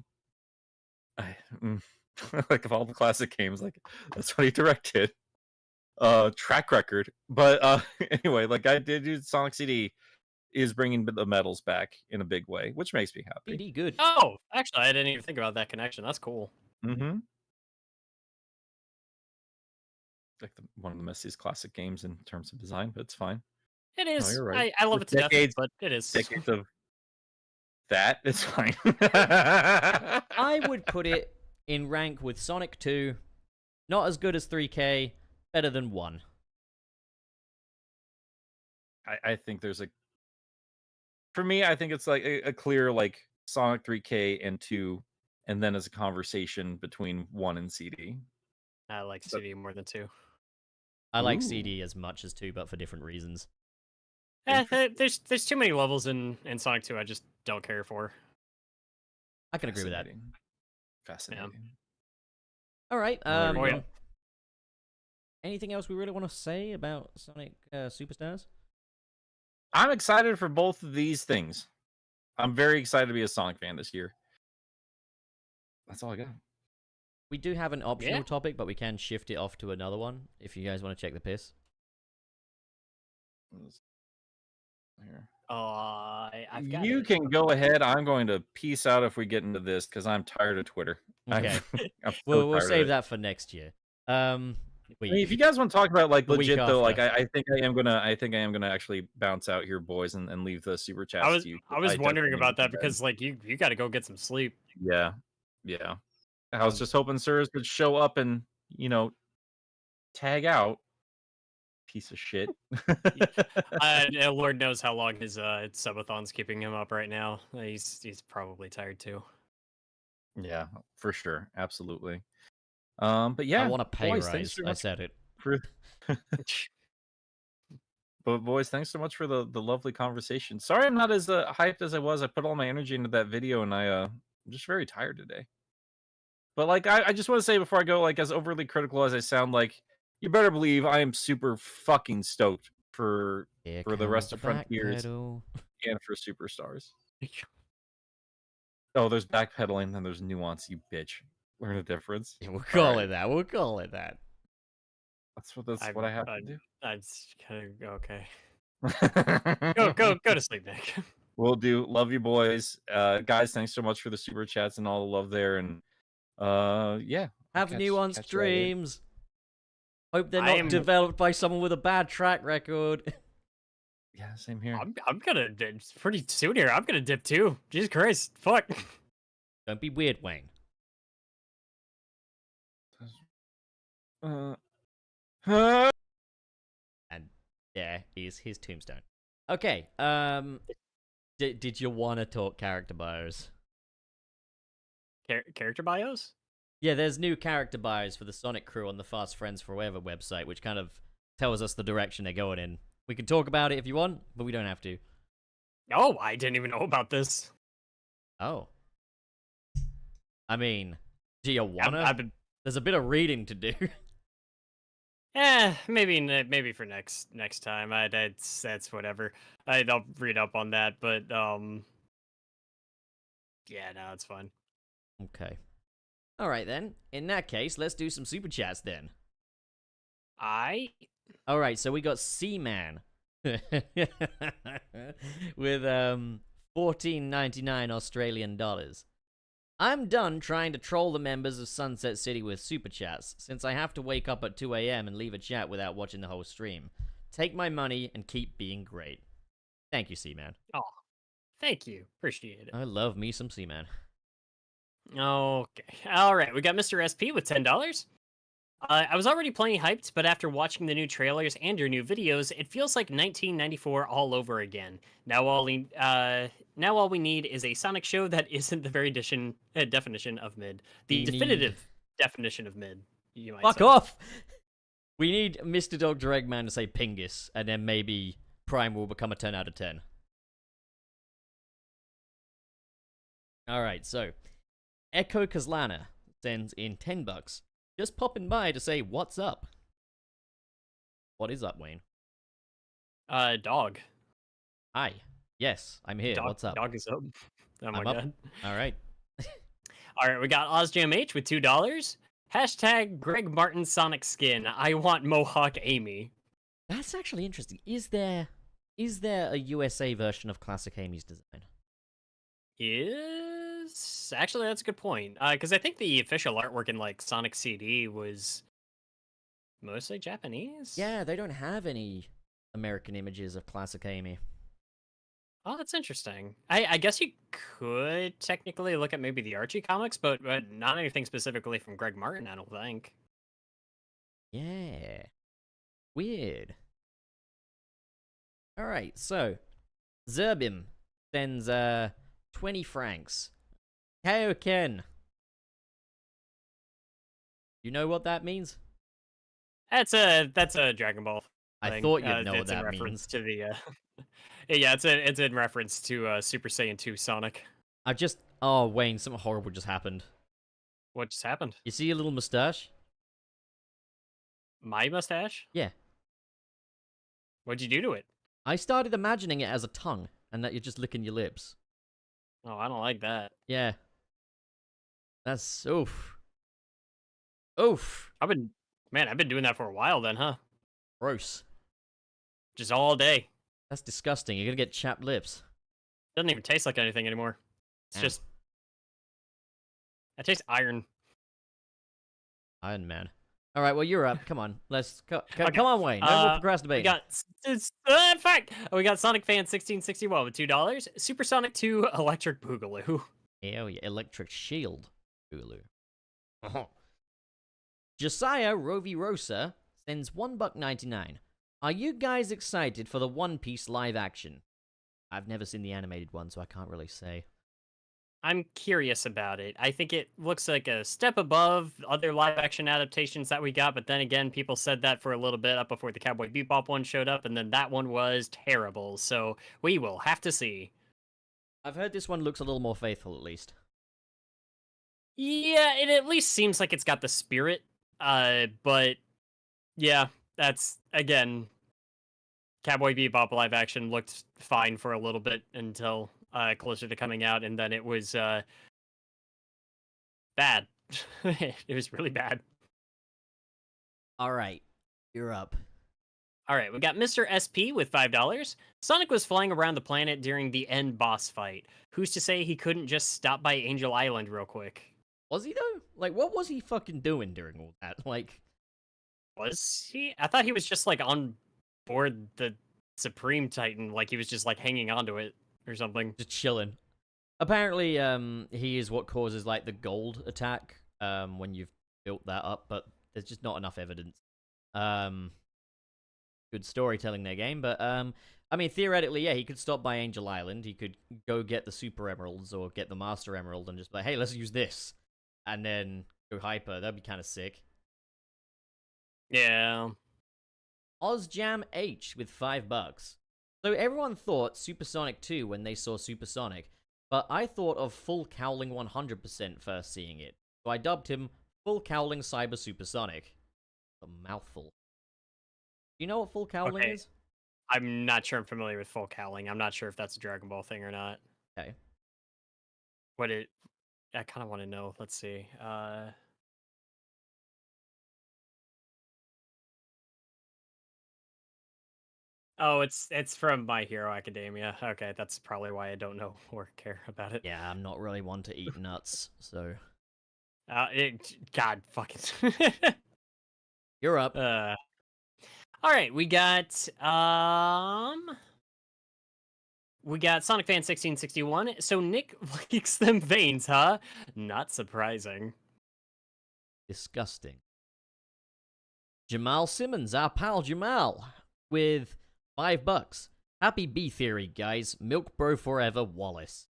like of all the classic games, like that's what he directed. Track record. But anyway, like I did do Sonic CD is bringing the medals back in a big way, which makes me happy. CD good. Oh, actually, I didn't even think about that connection. That's cool. Mm-hmm. Like one of the messiest classic games in terms of design, but it's fine. It is. No, you're right. I love it to Decades, death, but it is. Decades of that, it's fine. I would put it in rank with Sonic 2. Not as good as 3K, better than 1. I think there's for me, I think it's like a clear like Sonic 3K and 2, and then as a conversation between 1 and CD. I like CD more than 2. I like CD as much as 2, but for different reasons. There's too many levels in Sonic 2 I just don't care for. I can agree with that. Fascinating. All right. Oh, yeah. Anything else we really want to say about Sonic Superstars? I'm excited for both of these things. I'm very excited to be a Sonic fan this year. That's all I got. We do have an optional topic, but we can shift it off to another one if you guys want to check the piss. Here. I've got You it. can go ahead. I'm going to peace out if we get into this because I'm tired of Twitter. Okay. I'm so We'll tired of save it. that for next year. I mean, if you guys want to talk about like The week legit though, like after. I think I am gonna actually bounce out here, boys, and leave the super chats to you. I was wondering definitely about need to that bed. because like you got to go get some sleep. Yeah, yeah. I was just hoping Suris would show up and tag out. Piece of shit. Lord knows how long his subathon's keeping him up right now. He's probably tired too. Yeah, for sure, absolutely. But yeah, I want a pay boys, thanks rise. so I much said it. for. But boys, thanks so much for the lovely conversation. Sorry, I'm not as hyped as I was. I put all my energy into that video, and I'm just very tired today. But like, I just want to say before I go, like, as overly critical as I sound, like, you better believe I am super fucking stoked for Here the comes rest the of Frontiers backpedal. and for Superstars. Oh, there's backpedaling and there's nuance, you bitch. Learn the difference. Yeah, we'll call Alright. it that. We'll call it that. That's what I have to do. That's kind of okay. Go Go to sleep, Nick. Will do. Love you, boys. Guys, thanks so much for the super chats and all the love there. And yeah. I'll Have catch nuanced you all later. dreams. Hope they're I not am- developed by someone with a bad track record. Yeah, same here. I'm gonna it's pretty soon here. I'm gonna dip too. Jesus Christ, fuck. Don't be weird, Wayne. Uh, And there is his tombstone. Okay. Did you want to talk character bios? Character bios? Yeah, there's new character bios for the Sonic crew on the Fast Friends Forever website, which kind of tells us the direction they're going in. We can talk about it if you want, but we don't have to. Oh, I didn't even know about this. Oh. I mean, do you I've wanna? been, There's a bit of reading to do. maybe for next time. That's whatever. I'll read up on that, but yeah, no, it's fine. Okay. Alright then. In that case, let's do some super chats then. Alright, so we got Seaman. With $14.99 Australian dollars. I'm done trying to troll the members of Sunset City with super chats, since I have to wake up at 2 a.m. and leave a chat without watching the whole stream. Take my money and keep being great. Thank you, Seaman. Oh, thank you. Appreciate it. I love me some Seaman. Okay. All right. We got Mr. SP with $10. I was already plenty hyped, but after watching the new trailers and your new videos, it feels like 1994 all over again. Now all we need is a Sonic show that isn't the very definition of mid. The definitive definition of mid, you might Fuck say. off! We need Mr. Dr. Eggman to say Pingus, and then maybe Prime will become a 10 out of 10. Alright, so Echo Kazlana sends in $10. Just popping by to say, what's up? What is up, Wayne? Dog. Hi. Yes, I'm here. What's up? Dog is up. Oh my I'm up. god. Alright. All right, we got OzJamH with $2. Hashtag Greg Martin Sonic skin. I want Mohawk Amy. That's actually interesting. Is there a USA version of Classic Amy's design? Actually, that's a good point. Because I think the official artwork in like Sonic CD was mostly Japanese. Yeah, they don't have any American images of Classic Amy. Oh, that's interesting. I guess you could technically look at maybe the Archie comics, but not anything specifically from Greg Martin, I don't think. Yeah. Weird. Alright, so Zerbim sends 20 francs. Kaioken. You know what that means? That's a Dragon Ball I thing. thought you'd know what it's in that reference means. to the yeah, it's in reference to Super Saiyan 2 Sonic. Oh, Wayne, something horrible just happened. What just happened? You see your little mustache? My mustache? Yeah. What'd you do to it? I started imagining it as a tongue, and that you're just licking your lips. Oh, I don't like that. Yeah. That's oof. Oof. I've been doing that for a while then, huh? Gross. Just all day. That's disgusting. You're gonna get chapped lips. Doesn't even taste like anything anymore. It's Damn. just I taste iron. Iron Man. All right, well, you're up. Come on. Okay. Come on, Wayne. No more We procrastinating. got fact. We got Sonic Fan 1661 with $2. Supersonic 2 Electric Boogaloo. Hell yeah, Electric Shield. Hulu. Josiah Rovirosa sends $1.99. Are you guys excited for the One Piece live action? I've never seen the animated one, so I can't really say. I'm curious about it. I think it looks like a step above other live action adaptations that we got, but then again, people said that for a little bit up before the Cowboy Bebop one showed up, and then that one was terrible. So we will have to see. I've heard this one looks a little more faithful, at least. Yeah, it at least seems like it's got the spirit. But yeah, that's again, Cowboy Bebop live action looked fine for a little bit until closer to coming out, and then it was bad. It was really bad. All right, you're up. All right, we got Mr. SP with $5. Sonic was flying around the planet during the end boss fight. Who's to say he couldn't just stop by Angel Island real quick? Was he, though? Like, what was he fucking doing during all that? Like, Was he? I thought he was just like on board the Supreme Titan, like he was just like hanging onto it or something. just chilling. Apparently, he is what causes, like, the gold attack, when you've built that up, but there's just not enough evidence. Good storytelling there, game, but, I mean, theoretically, yeah, he could stop by Angel Island, he could go get the Super Emeralds, or get the Master Emerald, and just be like, hey, let's use this, and then go hyper. That'd be kind of sick. Yeah. OzJam H with $5. So everyone thought Supersonic 2 when they saw Supersonic, but I thought of Full Cowling 100% first seeing it. So I dubbed him Full Cowling Cyber Supersonic. A mouthful. Do you know what Full Cowling Okay. is? I'm not sure I'm familiar with Full Cowling. I'm not sure if that's a Dragon Ball thing or not. Okay. I kind of want to know. Let's see. Oh, it's from My Hero Academia. Okay, that's probably why I don't know or care about it. Yeah, I'm not really one to eat nuts, so... God, fucking. You're up. All right, we got Sonic Fan 1661. So Nick likes them veins, huh? Not surprising. Disgusting. Jamal Simmons, our pal Jamal, with $5. Happy B-Theory, guys. Milk Bro Forever, Wallace.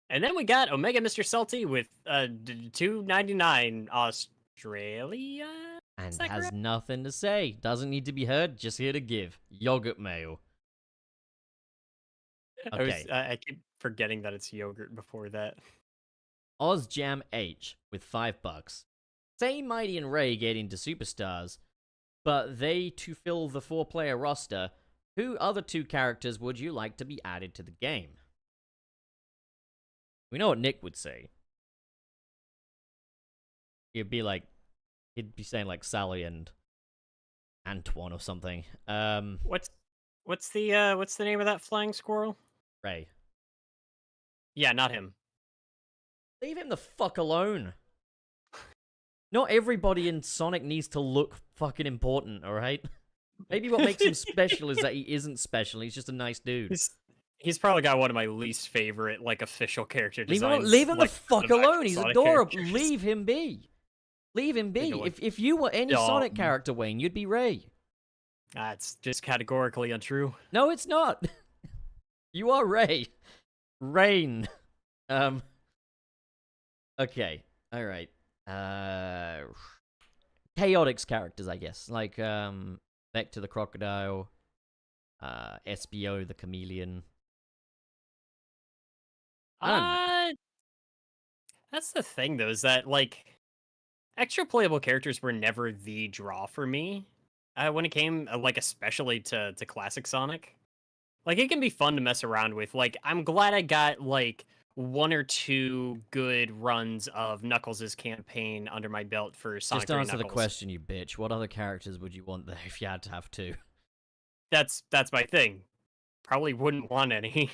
And then we got Omega Mr. Salty with $2.99 Australia. And Is that has correct? nothing to say. Doesn't need to be heard, just here to give. Yogurt mail. Okay. I keep forgetting that it's yogurt before that. OzJam H with $5. Say Mighty and Ray get into superstars, but they to fill the 4-player roster. Who other 2 characters would you like to be added to the game? We know what Nick would say. He'd be saying like Sally and Antoine or something. What's the name of that flying squirrel? Ray. Yeah, not him. Leave him the fuck alone. Not everybody in Sonic needs to look fucking important, alright? Maybe what makes him special is that he isn't special, he's just a nice dude. He's probably got one of my least favorite like official character designs. Leave him like, the fuck of actual alone, he's Sonic adorable. characters. Leave him be. Leave him be. Think of, like, If you were any Sonic dumb. character, Wayne, you'd be Ray. That's just categorically untrue. No, it's not. You are Ray. Rain. Okay. Alright. Chaotix characters, I guess. Like, Vector the Crocodile, SBO the Chameleon. I don't know. That's the thing though, is that like extra playable characters were never the draw for me. When it came like especially to classic Sonic. Like it can be fun to mess around with. Like I'm glad I got like 1 or 2 good runs of Knuckles' campaign under my belt for Sonic Just 3 answer the Knuckles. question, you bitch. What other characters would you want there if you had to have 2? That's my thing. Probably wouldn't want any.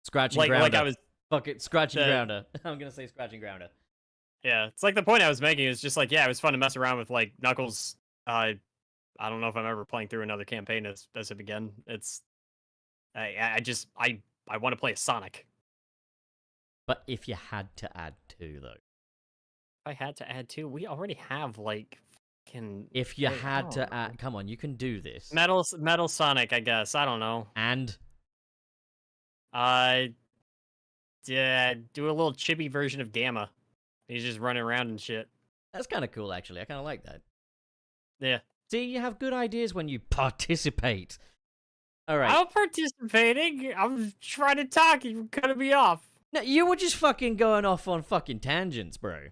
Scratching like Grounder. I was Fuck it, Scratching the- Grounder. I'm gonna say Scratching Grounder. Yeah, it's like the point I was making is just like, yeah, it was fun to mess around with like Knuckles. I don't know if I'm ever playing through another campaign as it began. It's I want to play a Sonic. But if you had to add 2, though. If I had to add 2, we already have like fucking. If you wait, had I to don't know. add... Come on, you can do this. Metal Sonic, I guess. I don't know. And... Yeah, do a little chibi version of Gamma. He's just running around and shit. That's kind of cool, actually. I kind of like that. Yeah. See, you have good ideas when you participate. All right. I'm participating. I'm trying to talk. You're cutting me off. No, you were just fucking going off on fucking tangents, bro.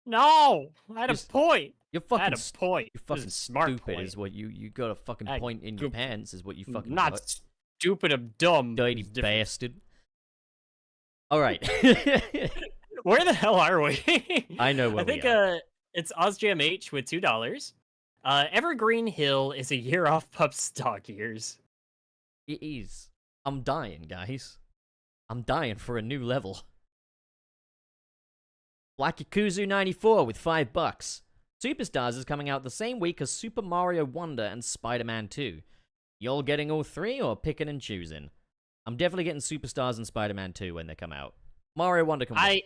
No, I had Just- a point. You're I fucking... had a point. You're It was fucking a smart stupid point. is what you got a fucking I- point in your goop- pants is what you fucking Not got. stupid. I'm dumb. Dirty It's different. bastard. All right. Where the hell are we? I know where I think we are. it's OzJam H with $2. Evergreen Hill is a year off Pup's dog years. It is. I'm dying, guys. I'm dying for a new level. Black Yakuzu 94 with $5. Superstars is coming out the same week as Super Mario Wonder and Spider-Man 2. Y'all getting all 3 or picking and choosing? I'm definitely getting Superstars and Spider-Man 2 when they come out. Mario Wonder can wait.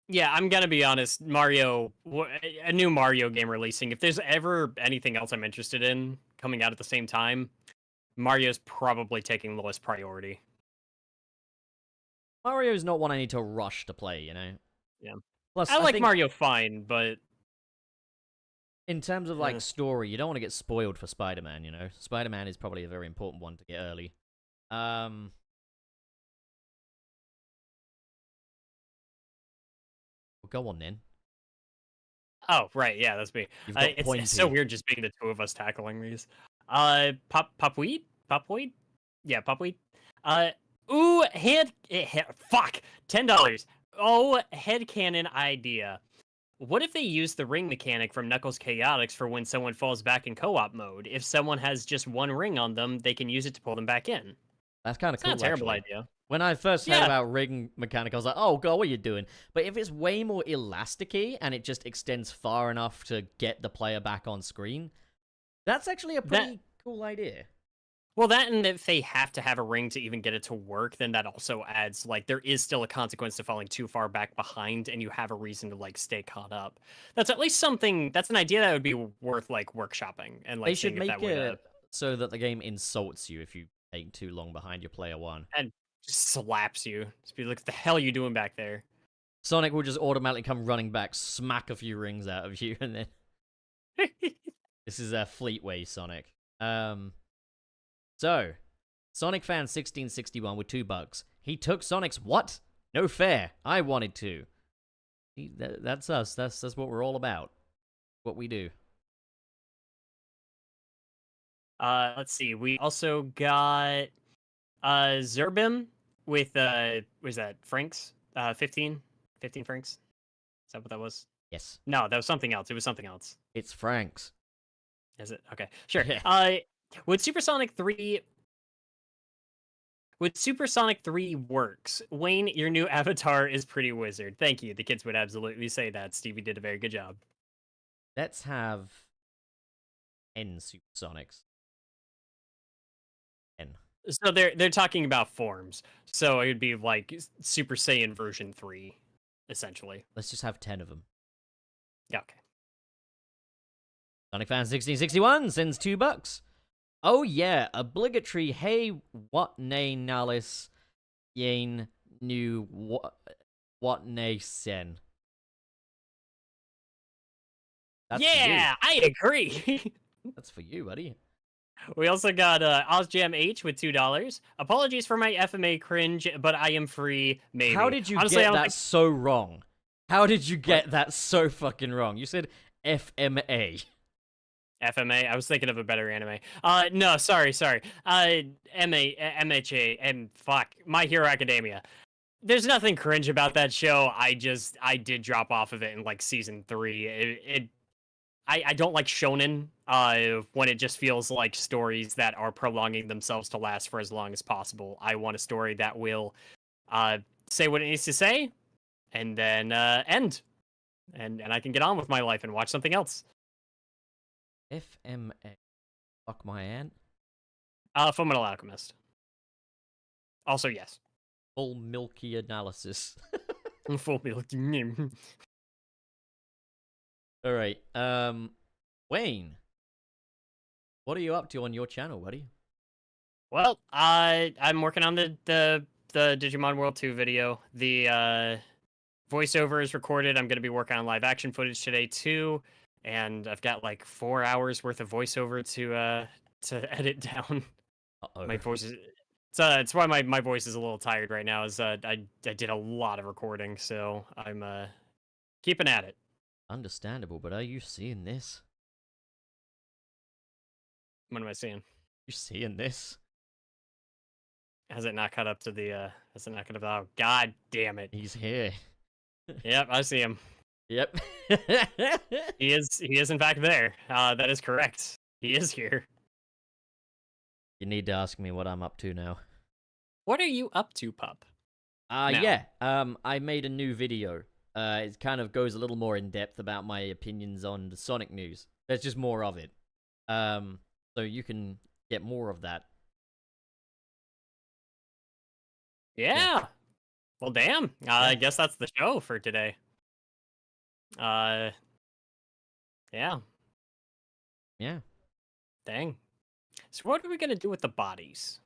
Yeah, I'm gonna be honest. A new Mario game releasing. If there's ever anything else I'm interested in coming out at the same time, Mario's probably taking lowest priority. Mario's not one I need to rush to play, you know? Yeah. Plus, I like think Mario fine, but in terms of, like, story, you don't want to get spoiled for Spider-Man, you know? Spider-Man is probably a very important one to get early. Well, go on, then. oh right, yeah, that's me. You've got It's so weird just being the two of us tackling these. Popweed? Yeah, Popweed. Fuck, $10. Oh, headcanon idea. What if they use the ring mechanic from Knuckles Chaotix for when someone falls back in co-op mode? If someone has just one ring on them, they can use it to pull them back in. That's kind of It's cool, not a terrible actually. idea. When I first heard Yeah. about ring mechanic, I was like, oh, God, what are you doing? But if it's way more elasticy and it just extends far enough to get the player back on screen, that's actually a pretty cool idea. Well, that and if they have to have a ring to even get it to work, then that also adds, like, there is still a consequence to falling too far back behind, and you have a reason to, like, stay caught up. That's at least something, that's an idea that would be worth, like, workshopping. And, like, They should seeing if make that would, it so that the game insults you if you take too long behind your player one. and just slaps you. Just be like, what the hell are you doing back there? Sonic will just automatically come running back, smack a few rings out of you, and then... This is a Fleetway Sonic. So, Sonic Fan 1661 with $2. He took Sonic's what? No fair. I wanted to. That's us. That's what we're all about. What we do. Let's see. We also got Zerbim with was that Franks? 15 francs. Is that what that was? Yes. No, that was something else. It was something else. It's Frank's. Is it? Okay. Sure. Yeah. Would Super Sonic 3 works? Wayne, your new avatar is pretty wizard. Thank you. The kids would absolutely say that. Stevie did a very good job. Let's have 10 Super Sonics. 10. So they're talking about forms. So it would be like Super Saiyan version 3, essentially. Let's just have 10 of them. Yeah, okay. Sonic Fan 1661 sends $2. Oh yeah, obligatory. Hey, what nay nalis, yen new what nay sen. That's Yeah, I agree. for you. That's for you, buddy. We also got OzJam H with $2. Apologies for my FMA cringe, but I am free. Maybe. How did you Honestly, I get don't that think- so wrong? How did you get that so fucking wrong? You said FMA. FMA. I was thinking of a better anime. No, sorry. MHA and fuck, My Hero Academia. There's nothing cringe about that show. I did drop off of it in like season 3. I don't like shonen when it just feels like stories that are prolonging themselves to last for as long as possible. I want a story that will say what it needs to say and then end. and I can get on with my life and watch something else. FMA. Fuck my aunt. Fullmetal Alchemist. Also, yes. Full milky analysis. Full meal. All right. Wayne, what are you up to on your channel, buddy? Well, I'm working on the Digimon World 2 video. The voiceover is recorded. I'm going to be working on live action footage today too, and I've got like 4 hours worth of voiceover to edit down. Uh-oh. My voice is it's why my voice is a little tired right now. Is I did a lot of recording, so I'm keeping at it. Understandable, but are you seeing this? What am I seeing? You seeing this? Has it not caught up to the? Has it not caught up? Oh, God damn it! He's here. Yep, I see him. Yep. He is in fact there. That is correct. He is here. You need to ask me what I'm up to now. What are you up to, pup? Now. Yeah. I made a new video. It kind of goes a little more in depth about my opinions on the Sonic news. There's just more of it. So you can get more of that. Yeah. Well, damn. I guess that's the show for today. Yeah. Yeah. Dang. So what are we gonna do with the bodies?